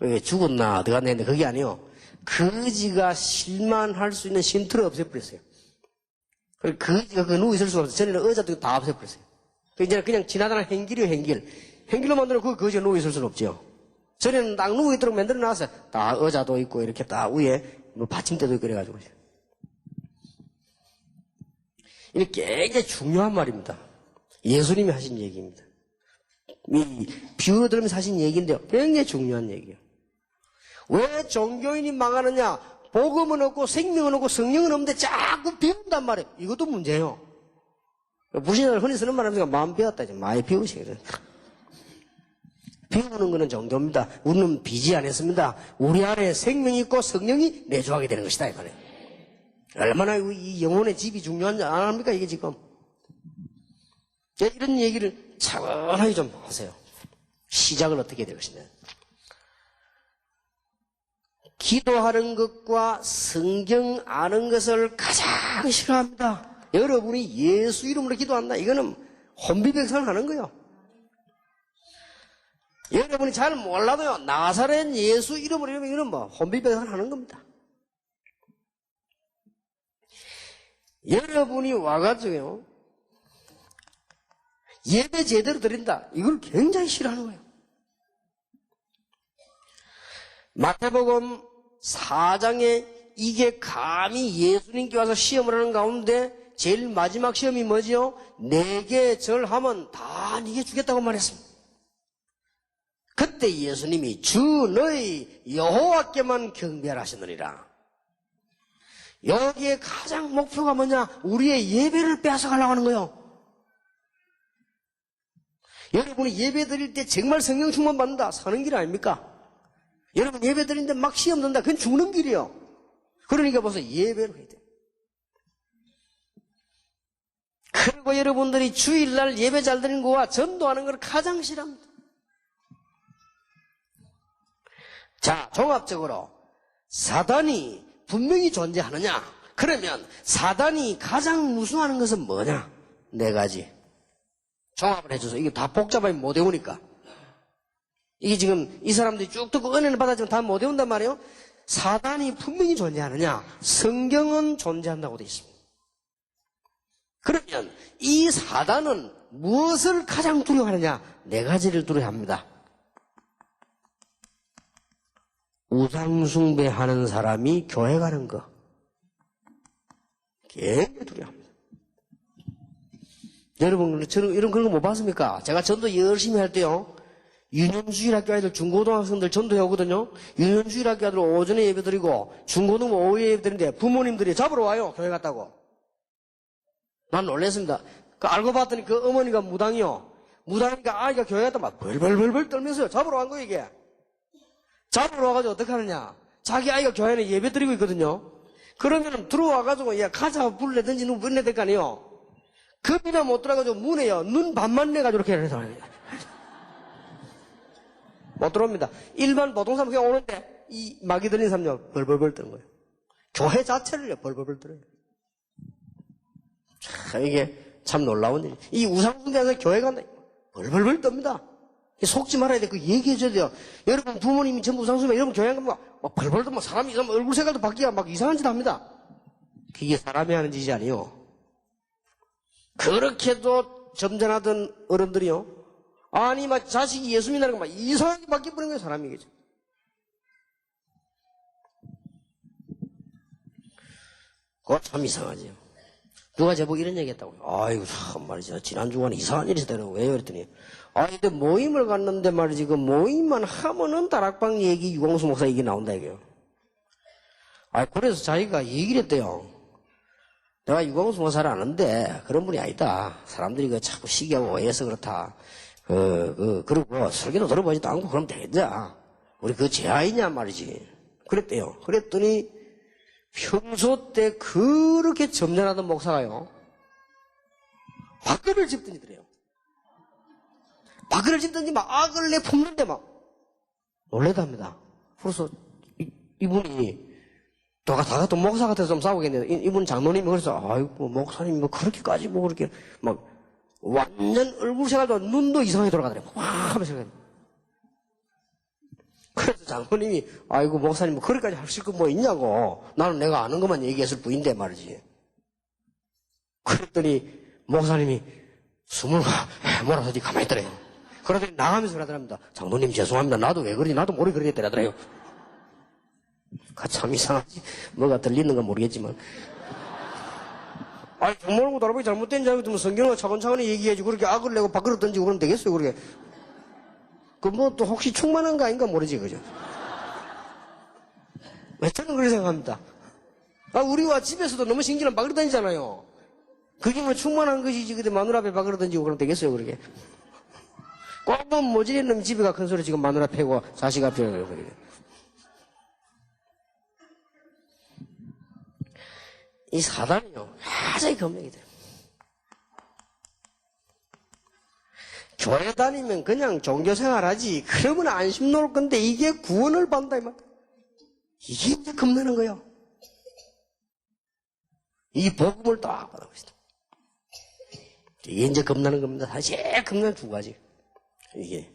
왜 죽었나 어디 갔나 했는데 그게 아니에요. 거지가 실만할 수 있는 쉼터를 없애버렸어요. 그래서 거지가 그 누워있을 수가 없어요. 전에는 의자도 다 없애버렸어요. 이제 그냥 지나다니는 행길이에요, 행길. 행길로 만들어 그 거지가 누워있을 수는 없죠. 전에는 딱 누워있도록 만들어 놨어요. 다 의자도 있고, 이렇게 딱 위에 뭐 받침대도 있고 그래가지고. 이게 굉장히 중요한 말입니다. 예수님이 하신 얘기입니다. 이 비유로 들으면서 하신 얘기인데요. 굉장히 중요한 얘기예요. 왜 종교인이 망하느냐? 복음은 없고 생명은 없고 성령은 없는데 자꾸 비운단 말이에요. 이것도 문제예요. 무신자들 흔히 쓰는 말 하면서 마음 비웠다. 많이 비우시거든. 비우는 거는 종교입니다. 우리는 비지 않았습니다. 우리 안에 생명이 있고 성령이 내주하게 되는 것이다. 이 말이에요. 얼마나 이 영혼의 집이 중요한지 안 합니까? 이게 지금. 이런 얘기를 차분하게 좀 하세요. 시작을 어떻게 해야 될 것이냐. 기도하는 것과 성경 아는 것을 가장 싫어합니다. 여러분이 예수 이름으로 기도한다. 이거는 혼비백산을 하는 거예요. 여러분이 잘 몰라도요. 나사렛 예수 이름으로 이러면 이거는 혼비백산을 하는 겁니다. 여러분이 와가지고요. 예배 제대로 드린다. 이걸 굉장히 싫어하는 거예요. 마태복음 4장에 이게 감히 예수님께 와서 시험을 하는 가운데 제일 마지막 시험이 뭐지요? 내게 절하면 다 네게 주겠다고 말했습니다. 그때 예수님이 주 너희 여호와께만 경배하시느니라. 여기에 가장 목표가 뭐냐? 우리의 예배를 빼앗아가려고 하는 거예요. 여러분이 예배 드릴 때 정말 성령 충만 받는다. 사는 길 아닙니까? 여러분 예배 드리는데 막 시험 든다. 그건 죽는 길이에요. 그러니까 벌써 예배를 해야 돼요. 그리고 여러분들이 주일날 예배 잘 드리는 거와 전도하는 걸 가장 싫어합니다. 자, 종합적으로 사단이 분명히 존재하느냐? 그러면 사단이 가장 무서워하는 것은 뭐냐? 네 가지. 종합을 해줘서 이게 다 복잡하게 못 외우니까. 이게 지금 이 사람들이 쭉 듣고 은혜를 받았지만 다 못 외운단 말이에요. 사단이 분명히 존재하느냐? 성경은 존재한다고 되어 있습니다. 그러면 이 사단은 무엇을 가장 두려워하느냐? 네 가지를 두려워합니다. 우상숭배하는 사람이 교회 가는 거. 굉장히 두려워합니다. 여러분, 저는 이런 그런 거 못 봤습니까? 제가 전도 열심히 할 때요. 유년주일학교 아이들, 중고등학생들 전도해 오거든요. 유년주일학교 아이들 오전에 예배 드리고, 중고등 오후에 예배 드리는데 부모님들이 잡으러 와요. 교회 갔다고. 난 놀랐습니다. 알고 봤더니 그 어머니가 무당이요. 무당이니까 아이가 교회 갔다 막 벌벌벌벌 떨면서요. 잡으러 간 거예요, 이게. 잡으러 와가지고 어떻게 하느냐. 자기 아이가 교회에 예배 드리고 있거든요. 그러면 들어와가지고, 야, 가자, 불내든지 누구 불내야 될 거 아니에요. 급이나 못 들어가지고 문에요. 눈 반만 내가지고 이렇게 해서 못 들어옵니다. 일반 보통 사람 그냥 오는데 이 마귀 들린 사람요 벌벌벌 떠는 거예요. 교회 자체를요 벌벌벌 떨어요. 참 이게 참 놀라운 일이에요. 이 우상숭배에서 교회 간다 벌벌벌 떱니다. 속지 말아야 돼. 그 얘기해줘야 돼요. 여러분 부모님이 전부 우상숭배 여러분 교회 가면 막 벌벌 떠면 사람이 얼굴 색깔도 바뀌어 막 이상한 짓 합니다. 그게 사람이 하는 짓이 아니에요. 그렇게도 점잖하던 어른들이요. 아니 막 자식이 예수 믿는 거 막 이상하게 바뀌어버린 거예요. 사람이겠죠. 그거 참 이상하지요. 누가 제보고 이런 얘기 했다고요. 아이고, 참 말이지. 지난주간에 이상한 일이 있었다고. 왜요? 그랬더니, 근데 모임을 갔는데 말이지. 그 모임만 하면은 다락방 얘기, 유광수 목사 얘기 나온다, 이게요. 그래서 자기가 얘기를 했대요. 내가 유광수 목사를 아는데, 그런 분이 아니다. 사람들이 그 자꾸 시기하고 오해해서 그렇다. 그리고 설교도 들어보지도 않고 그러면 되겠냐. 우리 그 제아이냐 말이지. 그랬대요. 그랬더니, 평소 때 그렇게 점잖하던 목사가요. 박근을 짚더니 그래요. 박근을 짚더니 막 악을 내품는데 막 놀래답니다. 그래서 이분이 다 같은 목사 같아서 좀 싸우겠는데 이분 장로님이 그래서 아이고 목사님 뭐 그렇게까지 뭐 그렇게 막 완전 얼굴 색깔도 눈도 이상하게 돌아가더래요. 와 하면서 그래서 장로님이 아이고 목사님 뭐 그렇게까지 하실 거 뭐 있냐고 나는 내가 아는 것만 얘기했을 뿐인데 말이지. 그랬더니 목사님이 숨을 몰아서 가만히 있더래요. 그러더니 나가면서 그러더랍니다. 장로님 죄송합니다. 나도 왜 그러지 나도 모르게 그러겠더라더래요. 참 이상하지. 뭐가 들리는 건 모르겠지만 정말 모르고 다르게 잘못된 줄 알고 들으면 성경을 차근차근 얘기해주고 그렇게 악을 내고 밖으로 던지고 그러면 되겠어요. 그렇게 뭐 또 혹시 충만한 거 아닌가 모르지, 그죠? 왜 저는 그렇게 생각합니다. 우리와 집에서도 너무 신기한 박으러 다니잖아요. 그게 뭐 충만한 것이지, 근데 마누라 앞에 박으러 던지고 그러면 되겠어요, 그렇게? 꼭 보면 모질린 놈이 집에가 큰 소리 지금 마누라 패고 자식 앞에 그러게. 이 사단이요, 굉장히 겁나게 돼요. 교회 다니면 그냥 종교생활 하지. 그러면 안심 놓을 건데 이게 구원을 받는다 이 말. 이게 이제 겁나는 거예요. 이 복음을 딱 받아보고 있다. 이게 이제 겁나는 겁니다. 사실 제일 겁나는 두 가지. 이게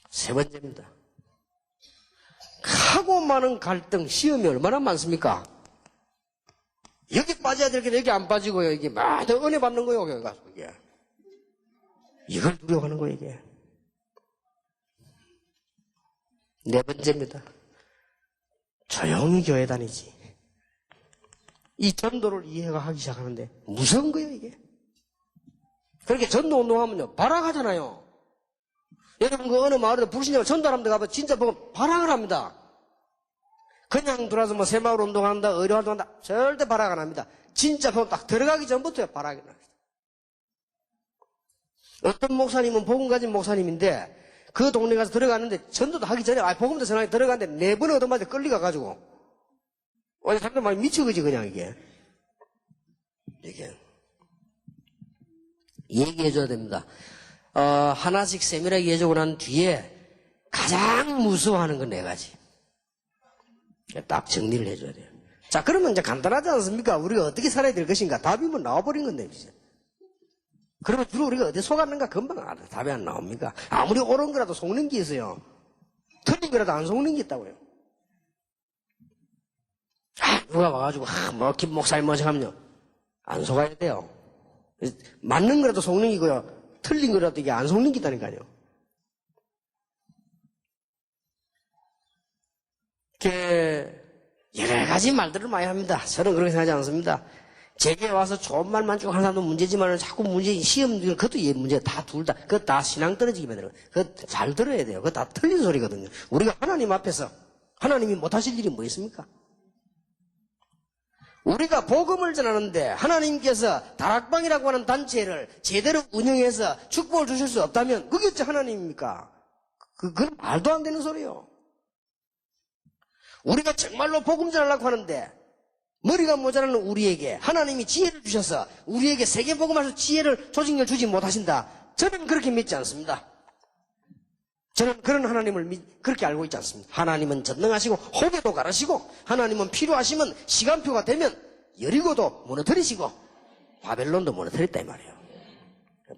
세 번째입니다. 하고 많은 갈등, 시험이 얼마나 많습니까? 여기 빠져야 될 게 여기 안 빠지고요. 이게 막 은혜 받는 거예요. 여기 가서 이게. 이걸 두려워하는 거예요, 이게. 네 번째입니다. 조용히 교회 다니지. 이 전도를 이해가 하기 시작하는데 무서운 거예요, 이게. 그렇게 전도 운동하면요, 발악하잖아요. 여러분, 그 어느 마을에 불신자가 전도하는데 가면 진짜 보면 발악을 합니다. 그냥 들어와서 뭐 새마을 운동한다, 의료 활동한다, 절대 발악 안 합니다. 진짜 보면 딱 들어가기 전부터 발악이 납니다. 어떤 목사님은 복음 가진 목사님인데 그 동네 가서 들어갔는데 전도도 하기 전에 복음도 전하게 들어갔는데 네 번에 얻어맞아 끌려가가지고 사람들 많이 미쳐그지 그냥 이게 얘기해줘야 됩니다. 하나씩 세밀하게 얘기해주고 난 뒤에 가장 무서워하는 건 네 가지. 딱 정리를 해줘야 돼요. 자, 그러면 이제 간단하지 않습니까? 우리가 어떻게 살아야 될 것인가? 답이 뭐 나와버린 건데 이제. 그러면 주로 우리가 어디 속았는가 금방 알아. 답이 안 나옵니까? 아무리 옳은 거라도 속는 게 있어요. 틀린 거라도 안 속는 게 있다고요. 누가 와가지고 뭐 김 목사님 뭐지 하면요. 안 속아야 돼요. 맞는 거라도 속는 게고요. 틀린 거라도 이게 안 속는 게 있다니까요. 여러 가지 말들을 많이 합니다. 저는 그렇게 생각하지 않습니다. 제게 와서 좋은 말만 쭉 하는 사람도 문제지만 자꾸 시험, 그것도 문제 다 둘 다. 그거 다 신앙 떨어지게 만들어요. 그거 잘 들어야 돼요. 그거 다 틀린 소리거든요. 우리가 하나님 앞에서 하나님이 못하실 일이 뭐 있습니까? 우리가 복음을 전하는데 하나님께서 다락방이라고 하는 단체를 제대로 운영해서 축복을 주실 수 없다면 그게 어째 하나님입니까? 그건 말도 안 되는 소리예요. 우리가 정말로 복음 전하려고 하는데 머리가 모자라는 우리에게 하나님이 지혜를 주셔서 우리에게 세계복음에서 지혜를 조직을 주지 못하신다. 저는 그렇게 믿지 않습니다. 저는 그런 하나님을 그렇게 알고 있지 않습니다. 하나님은 전능하시고 호계도 가르시고 하나님은 필요하시면 시간표가 되면 여리고도 무너뜨리시고 바벨론도 무너뜨렸다 이 말이에요.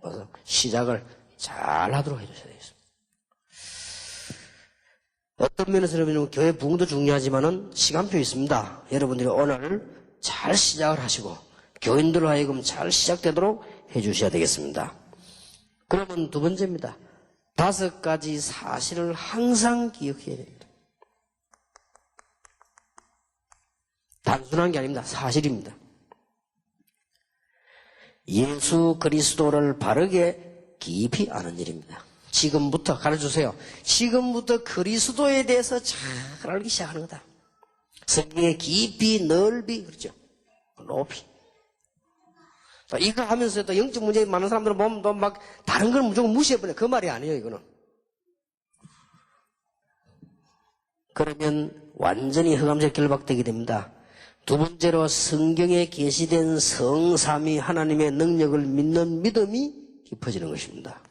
그래서 시작을 잘 하도록 해주셔야 되겠습니다. 어떤 면에서 여러분 교회 부흥도 중요하지만은 시간표 있습니다. 여러분들이 오늘 잘 시작을 하시고 교인들로 하여금 잘 시작되도록 해주셔야 되겠습니다. 그러면 두 번째입니다. 5가지 사실을 항상 기억해야 됩니다. 단순한 게 아닙니다. 사실입니다. 예수 그리스도를 바르게 깊이 아는 일입니다. 지금부터 가르쳐주세요. 지금부터 그리스도에 대해서 잘 알기 시작하는 거다. 성경의 깊이, 넓이, 그렇죠. 높이. 이거 하면서 또 영적 문제 많은 사람들은 보면 또 막 다른 걸 무조건 무시해버려. 그 말이 아니에요, 이거는. 그러면 완전히 흑암색 결박되게 됩니다. 두 번째로 성경에 계시된 성삼위 하나님의 능력을 믿는 믿음이 깊어지는 것입니다.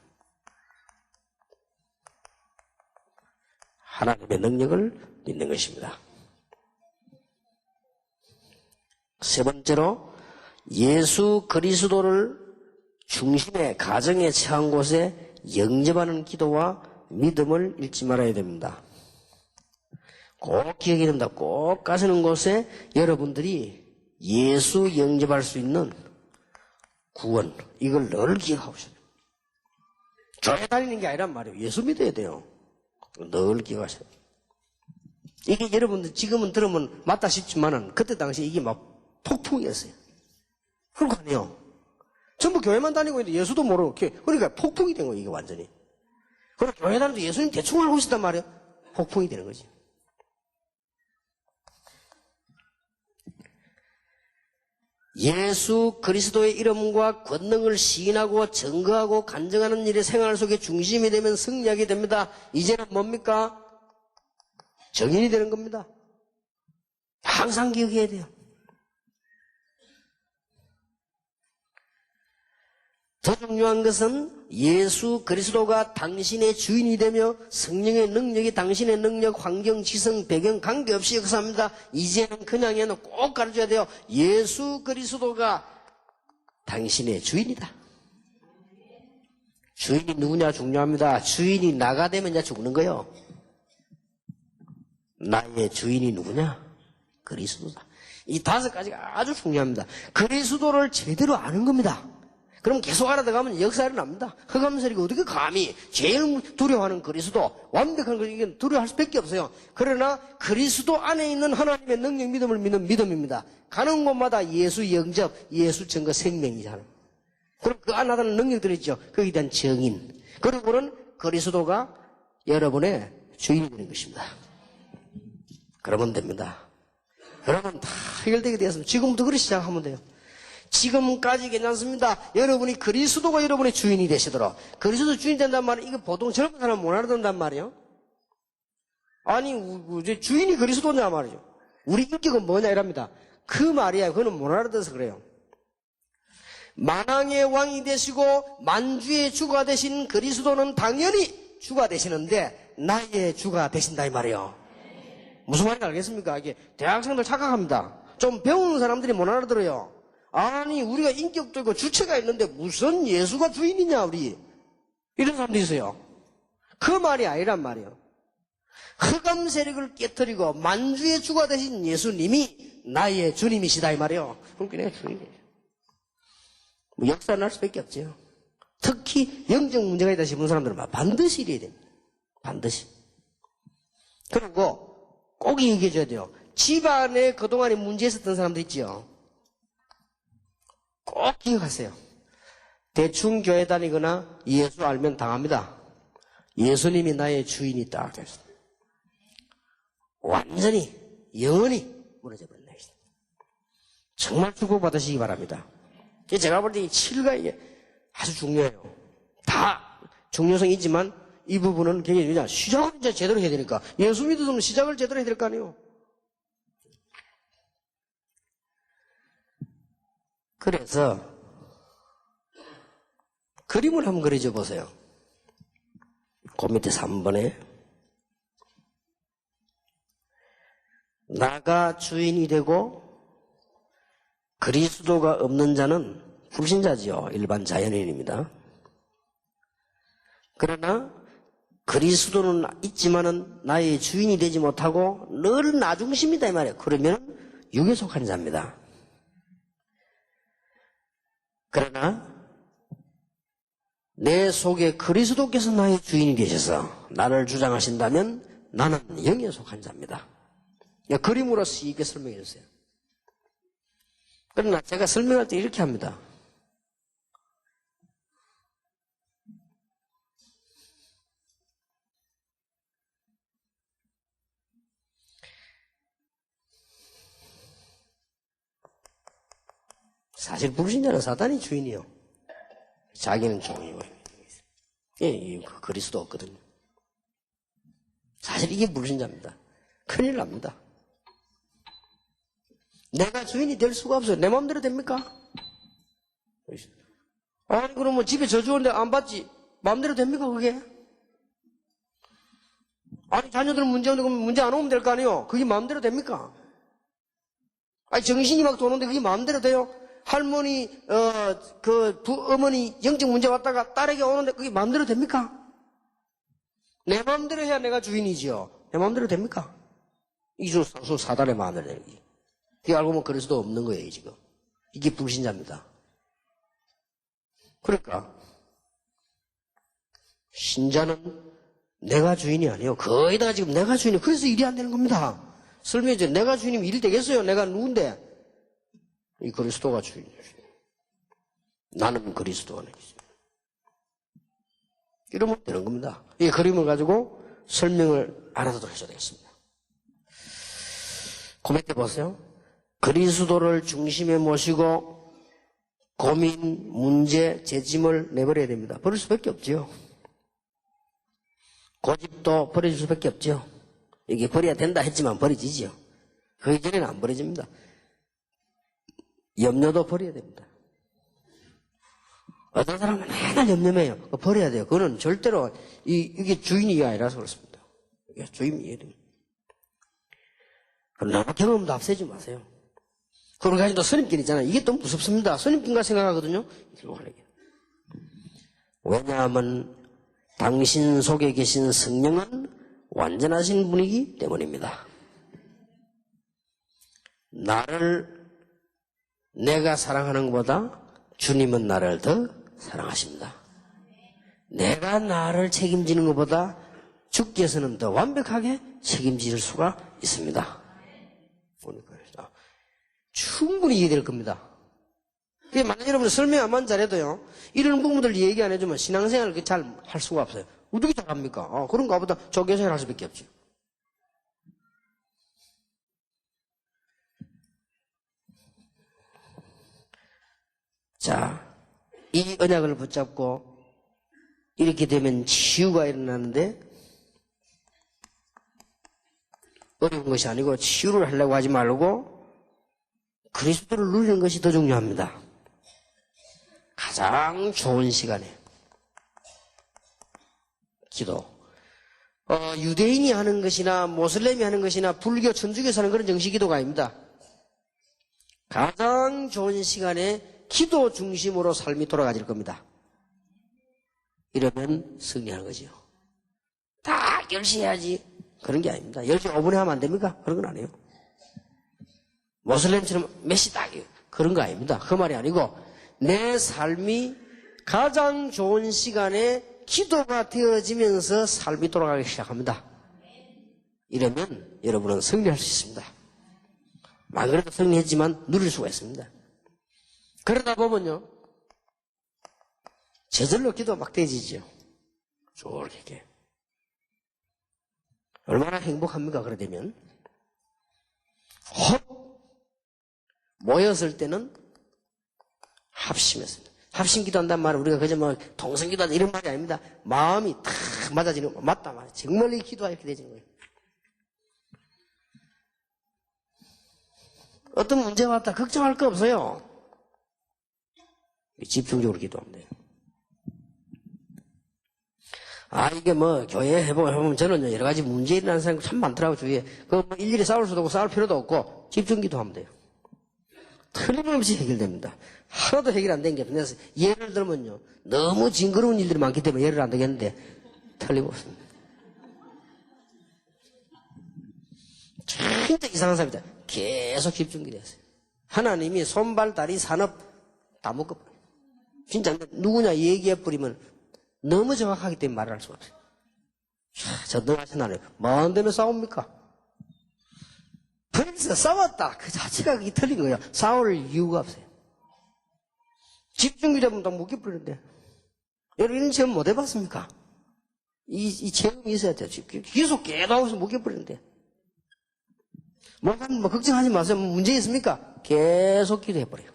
하나님의 능력을 믿는 것입니다. 세 번째로 예수 그리스도를 중심에 가정에 처한 곳에 영접하는 기도와 믿음을 잃지 말아야 됩니다. 꼭 기억해야 됩니다. 꼭 가시는 곳에 여러분들이 예수 영접할 수 있는 구원, 이걸 늘 기억하고 있어요. 교회 다니는 게 아니란 말이에요. 예수 믿어야 돼요. 늘 기억하셔야 돼요. 이게 여러분들 지금은 들으면 맞다 싶지만은 그때 당시 이게 막 폭풍이었어요. 그런 거 아니에요. 전부 교회만 다니고 있는데 예수도 모르고, 그러니까 폭풍이 된 거예요, 이게 완전히. 그리고 교회 다니는데 예수님 대충 알고 있었단 말이에요. 폭풍이 되는 거지. 예수 그리스도의 이름과 권능을 시인하고 증거하고 간증하는 일의 생활 속에 중심이 되면 승리하게 됩니다. 이제는 뭡니까? 정인이 되는 겁니다. 항상 기억해야 돼요. 더 중요한 것은 예수 그리스도가 당신의 주인이 되며 성령의 능력이 당신의 능력, 환경, 지성, 배경 관계없이 역사합니다. 이제는 그냥 얘는 꼭 가르쳐야 돼요. 예수 그리스도가 당신의 주인이다. 주인이 누구냐 중요합니다. 주인이 나가 되면 이제 죽는 거예요. 나의 주인이 누구냐? 그리스도다. 이 5가지가 아주 중요합니다. 그리스도를 제대로 아는 겁니다. 그럼 계속 알아들어가면 역사가 일어납니다. 흑암세력이 어떻게 감히 제일 두려워하는 그리스도, 완벽한 그리스도 두려워할 수밖에 없어요. 그러나 그리스도 안에 있는 하나님의 능력 믿음을 믿는 믿음입니다. 가는 곳마다 예수 영접, 예수 증거 생명이잖아요. 그럼 그 안에 나타나는 능력들이 있죠. 거기에 대한 정인. 그리고는 그리스도가 여러분의 주인이 되는 것입니다. 그러면 됩니다. 여러분 다 해결되게 되었습니다. 지금부터 그렇게 시작하면 돼요. 지금까지 괜찮습니다. 여러분이 그리스도가 여러분의 주인이 되시도록. 그리스도 주인이 된단 말은 이거 보통 젊은 사람은 못 알아듣는단 말이에요. 아니 주인이 그리스도냐 말이죠. 우리 인격은 뭐냐 이랍니다. 그 말이야. 그거는 못 알아듣어서 그래요. 만왕의 왕이 되시고 만주의 주가 되신 그리스도는 당연히 주가 되시는데 나의 주가 되신다 이 말이에요. 무슨 말인지 알겠습니까? 이게 대학생들 착각합니다. 좀 배우는 사람들이 못 알아들어요. 아니 우리가 인격도 있고 주체가 있는데 무슨 예수가 주인이냐 우리 이런 사람도 있어요. 그 말이 아니란 말이에요. 흑암 세력을 깨뜨리고 만주의 주가 되신 예수님이 나의 주님이시다 이 말이에요. 그러니까 내가 주님이에요. 뭐 역사 날 수밖에 없죠. 특히 영적 문제가 있다 싶은 사람들은 반드시 이래야 됩니다. 반드시. 그리고 꼭 얘기해 줘야 돼요. 집안에 그동안에 문제 있었던 사람들 있지요. 꼭 기억하세요. 대충 교회 다니거나 예수 알면 당합니다. 예수님이 나의 주인이다. 완전히 영원히 무너져 버린다. 정말 축복받으시기 바랍니다. 제가 볼 때 이 7가 이게 아주 중요해요. 다 중요성이 있지만 이 부분은 굉장히 중요해요. 시작을 이제 제대로 해야 되니까. 예수 믿으면 시작을 제대로 해야 될 거 아니에요. 그래서 그림을 한번 그려줘 보세요. 그 밑에 3번에 나가 주인이 되고 그리스도가 없는 자는 불신자지요. 일반 자연인입니다. 그러나 그리스도는 있지만은 나의 주인이 되지 못하고 늘 나중심이다 이 말이에요. 그러면 육에 속한 자입니다. 그러나 내 속에 그리스도께서 나의 주인이 되셔서 나를 주장하신다면 나는 영에 속한 자입니다. 그림으로 쉽게 설명해 주세요. 그러나 제가 설명할 때 이렇게 합니다. 사실 불신자는 사단이 주인이요. 자기는 종이고. 예, 그리스도 없거든요. 사실 이게 불신자입니다. 큰일 납니다. 내가 주인이 될 수가 없어요. 내 마음대로 됩니까? 아니, 그러면 집에 저주 오는데 안 받지? 마음대로 됩니까, 그게? 아니, 자녀들은 문제 오는데 그러면 문제 안 오면 될 거 아니에요? 그게 마음대로 됩니까? 아니, 정신이 막 도는데 그게 마음대로 돼요? 할머니, 어머니 영적 문제 왔다가 딸에게 오는데 그게 마음대로 됩니까? 내 마음대로 해야 내가 주인이지요. 내 마음대로 됩니까? 이중 사단의 마음대로 되는 거지. 그게 알고 보면 그리스도 없는 거예요, 지금. 이게 불신자입니다. 그러니까, 신자는 내가 주인이 아니에요. 거의 다 지금 내가 주인이에요. 그래서 일이 안 되는 겁니다. 설명해줘. 내가 주인이면 일이 되겠어요? 내가 누군데? 이 그리스도가 주인이에요. 나는 그리스도 안에 있어요. 이러면 되는 겁니다. 이 그림을 가지고 설명을 알아서도 하셔야 되겠습니다. 고백해 보세요. 그리스도를 중심에 모시고 고민, 문제, 재짐을 내버려야 됩니다. 버릴 수밖에 없지요. 고집도 버려줄 수밖에 없지요. 이게 버려야 된다 했지만 버려지지요. 그 이전에는 안 버려집니다. 염려도 버려야 됩니다. 어떤 사람은 맨날 염려해요. 그거 버려야 돼요. 그거는 절대로 이게 주인이 아니라서 그렇습니다. 이게 주인이에요. 너무 경험도 앞세지 마세요. 그걸 가지고 선입견 있잖아요. 이게 또 무섭습니다. 선입견과 생각하거든요. 왜냐하면 당신 속에 계신 성령은 완전하신 분이기 때문입니다. 내가 사랑하는 것보다 주님은 나를 더 사랑하십니다. 내가 나를 책임지는 것보다 주께서는 더 완벽하게 책임질 수가 있습니다. 보니까 충분히 이해될 겁니다. 만약 여러분 설명만 잘해도요, 이런 부분들 얘기 안 해주면 신앙생활을 잘 할 수가 없어요. 어떻게 잘합니까? 그런가 보다 조교생활 할 수밖에 없죠. 자, 이 언약을 붙잡고 이렇게 되면 치유가 일어나는데 어려운 것이 아니고 치유를 하려고 하지 말고 그리스도를 누리는 것이 더 중요합니다. 가장 좋은 시간에 기도. 유대인이 하는 것이나 모슬렘이 하는 것이나 불교, 천주교에서 하는 그런 정식 기도가 아닙니다. 가장 좋은 시간에 기도 중심으로 삶이 돌아가질 겁니다. 이러면 승리하는 거죠. 딱 10시 해야지. 그런 게 아닙니다. 10시 5분에 하면 안 됩니까? 그런 건 아니에요. 모슬렘처럼 몇 시 딱이에요. 그런 거 아닙니다. 그 말이 아니고 내 삶이 가장 좋은 시간에 기도가 되어지면서 삶이 돌아가기 시작합니다. 이러면 여러분은 승리할 수 있습니다. 안 그래도 승리했지만 누릴 수가 있습니다. 그러다 보면요, 저절로 기도가 막 되지죠. 저렇게. 얼마나 행복합니까? 그래 되면. 모였을 때는 합심했습니다. 합심 기도한다는 말은 우리가 그저 뭐 동성 기도한다 이런 말이 아닙니다. 마음이 탁 맞아지는 거. 맞다 말이야. 정말 이 기도가 이렇게 되지는 거예요. 어떤 문제가 왔다 걱정할 거 없어요. 집중적으로 기도하면 돼요. 이게 뭐, 교회 해보면 저는 여러 가지 문제 일어나는 사람이 참 많더라고요, 주위에. 뭐 일일이 싸울 수도 없고 싸울 필요도 없고, 집중기도 하면 돼요. 틀림없이 해결됩니다. 하나도 해결 안 된 게 없어요. 그래서 예를 들면요, 너무 징그러운 일들이 많기 때문에 예를 안 되겠는데, 틀림없습니다. 진짜 이상한 사람이다. 계속 집중이 됐어요. 하나님이 손발, 다리, 산업 다 묶어버려요. 진짜 누구냐 얘기해버리면 너무 정확하기 때문에 말을 할 수가 없어요. 전능하신 하나님, 마음대로 싸웁니까? 그래서 싸웠다. 그 자체가 그게 틀린 거예요. 싸울 이유가 없어요. 집중이 되면 다 묶여버리는데. 여러분 이런 체험 못 해봤습니까? 이 체험이 있어야 돼요. 계속 깨닫고서 묶여버리는데. 뭐 걱정하지 마세요. 문제 있습니까? 계속 기도해버려요.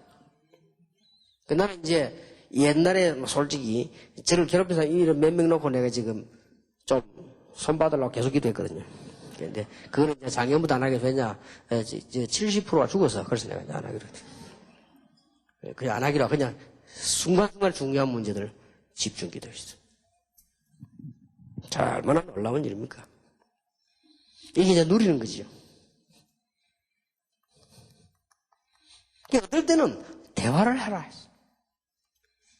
나는 이제 옛날에 솔직히 저를 괴롭힌 사람 몇 명 놓고 내가 지금 좀 손받으려고 계속 기도했거든요. 근데 그거는 이제 작년부터 안 하게 되냐? 70%가 죽어서 그래서 내가 이제 안 하기로 했어요. 그냥 안 하기로 그냥 순간순간 중요한 문제들 집중 기도했어요. 자, 얼마나 놀라운 일입니까? 이게 이제 누리는 거지요. 어떨 때는 대화를 해라.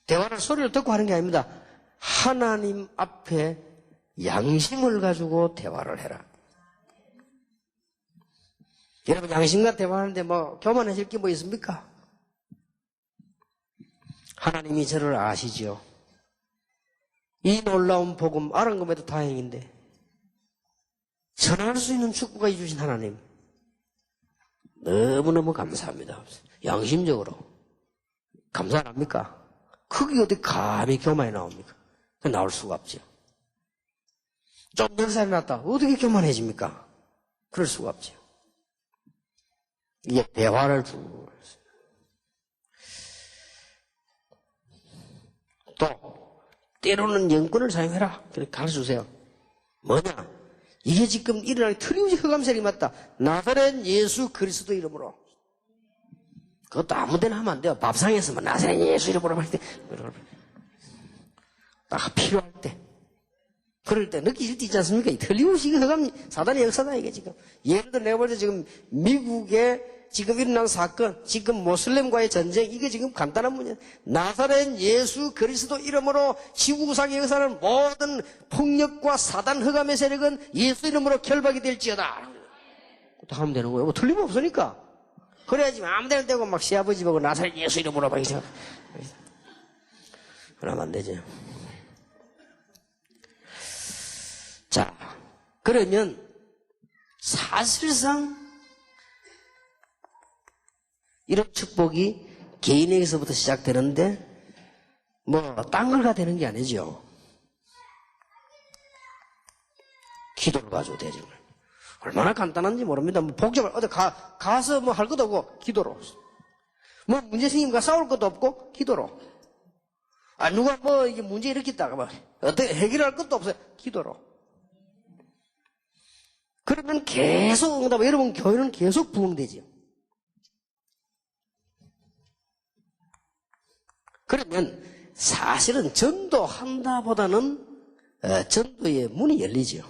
대화를 소리를 듣고 하는 게 아닙니다. 하나님 앞에 양심을 가지고 대화를 해라. 여러분 양심과 대화하는데 뭐 교만해질 게 뭐 있습니까? 하나님이 저를 아시지요. 이 놀라운 복음 알은 것에도 다행인데 전할 수 있는 축복을 주신 하나님 너무너무 감사합니다. 양심적으로 감사 안 합니까? 그게 어디 감히 교만이 나옵니까? 나올 수가 없죠. 좀 넉살이 났다. 어떻게 교만해집니까? 그럴 수가 없죠. 이게 대화를 주고 또 때로는 영권을 사용해라. 그렇게 가르쳐주세요. 뭐냐? 이게 지금 일어나기 틀림없이 흑암색이 맞다. 나사렛 예수 그리스도 이름으로. 그것도 아무 데나 하면 안 돼요. 밥상에서만 나사렛 예수 이름으로 할 때. 딱 필요할 때. 그럴 때 느끼실 때 있지 않습니까? 이 틀림없이 이거 흑암 사단의 역사다 이게 지금. 예를 들어 내가 볼 때 지금 미국에 지금 일어난 사건, 지금 모슬렘과의 전쟁, 이게 지금 간단한 문제. 나사렛 예수 그리스도 이름으로 지구상에 역사하는 모든 폭력과 사단 흑암의 세력은 예수 이름으로 결박이 될지어다. 또 하면 되는 거예요. 뭐 틀림없으니까. 그래야지 아무 데나 떼고 막 시아버지 보고 나사렛 예수 이름으로 막 이렇게. 그러면 안 되죠. 자, 그러면 사실상 이런 축복이 개인에게서부터 시작되는데 뭐 딴 걸가 되는 게 아니죠. 기도를 가지고 되죠. 얼마나 간단한지 모릅니다. 뭐 복잡할 어디 가서 뭐 할 것도 없고 기도로. 뭐 문제 생기면 싸울 것도 없고 기도로. 누가 뭐 이게 문제 일으켰다가 뭐 어떻게 해결할 것도 없어요. 기도로. 그러면 계속 응답. 여러분 교회는 계속 부흥되지요. 그러면 사실은 전도한다보다는 전도의 문이 열리죠.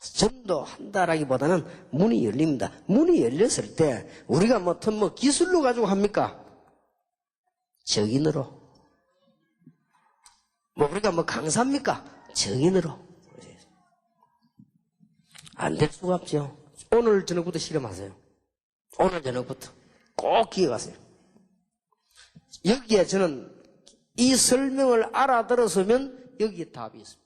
전도한다라기보다는 문이 열립니다. 문이 열렸을 때 우리가 뭐 기술로 가지고 합니까? 적인으로. 뭐 우리가 뭐 강사입니까? 적인으로. 안 될 수가 없죠. 오늘 저녁부터 실험하세요. 오늘 저녁부터 꼭 기억하세요. 여기에 저는 이 설명을 알아들었으면 여기에 답이 있습니다.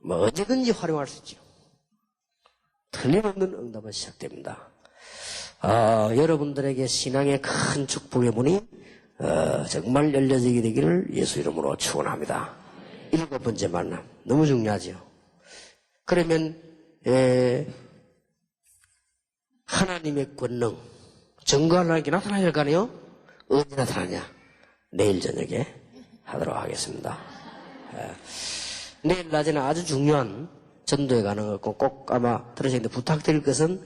뭐 언제든지 활용할 수 있죠. 틀림없는 응답은 시작됩니다. 여러분들에게 신앙의 큰 축복의 문이 정말 열려지게 되기를 예수 이름으로 축원합니다. 7번째 만남 너무 중요하죠. 그러면 하나님의 권능 증거하려는 게 나타나야 할 거 아니에요? 언제 나타나냐? 내일 저녁에 하도록 하겠습니다. 내일 낮에는 아주 중요한 전도에 관한 거 꼭 아마 들으시는데 부탁드릴 것은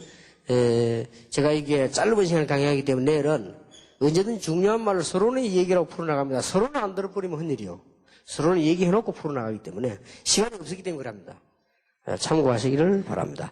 제가 이게 짧은 시간을 강의하기 때문에 내일은 언제든지 중요한 말을 서론의 얘기라고 풀어나갑니다. 서론을 안 들어버리면 헛일이요. 서론을 얘기해놓고 풀어나가기 때문에 시간이 없었기 때문에 그럽니다. 참고하시기를 바랍니다.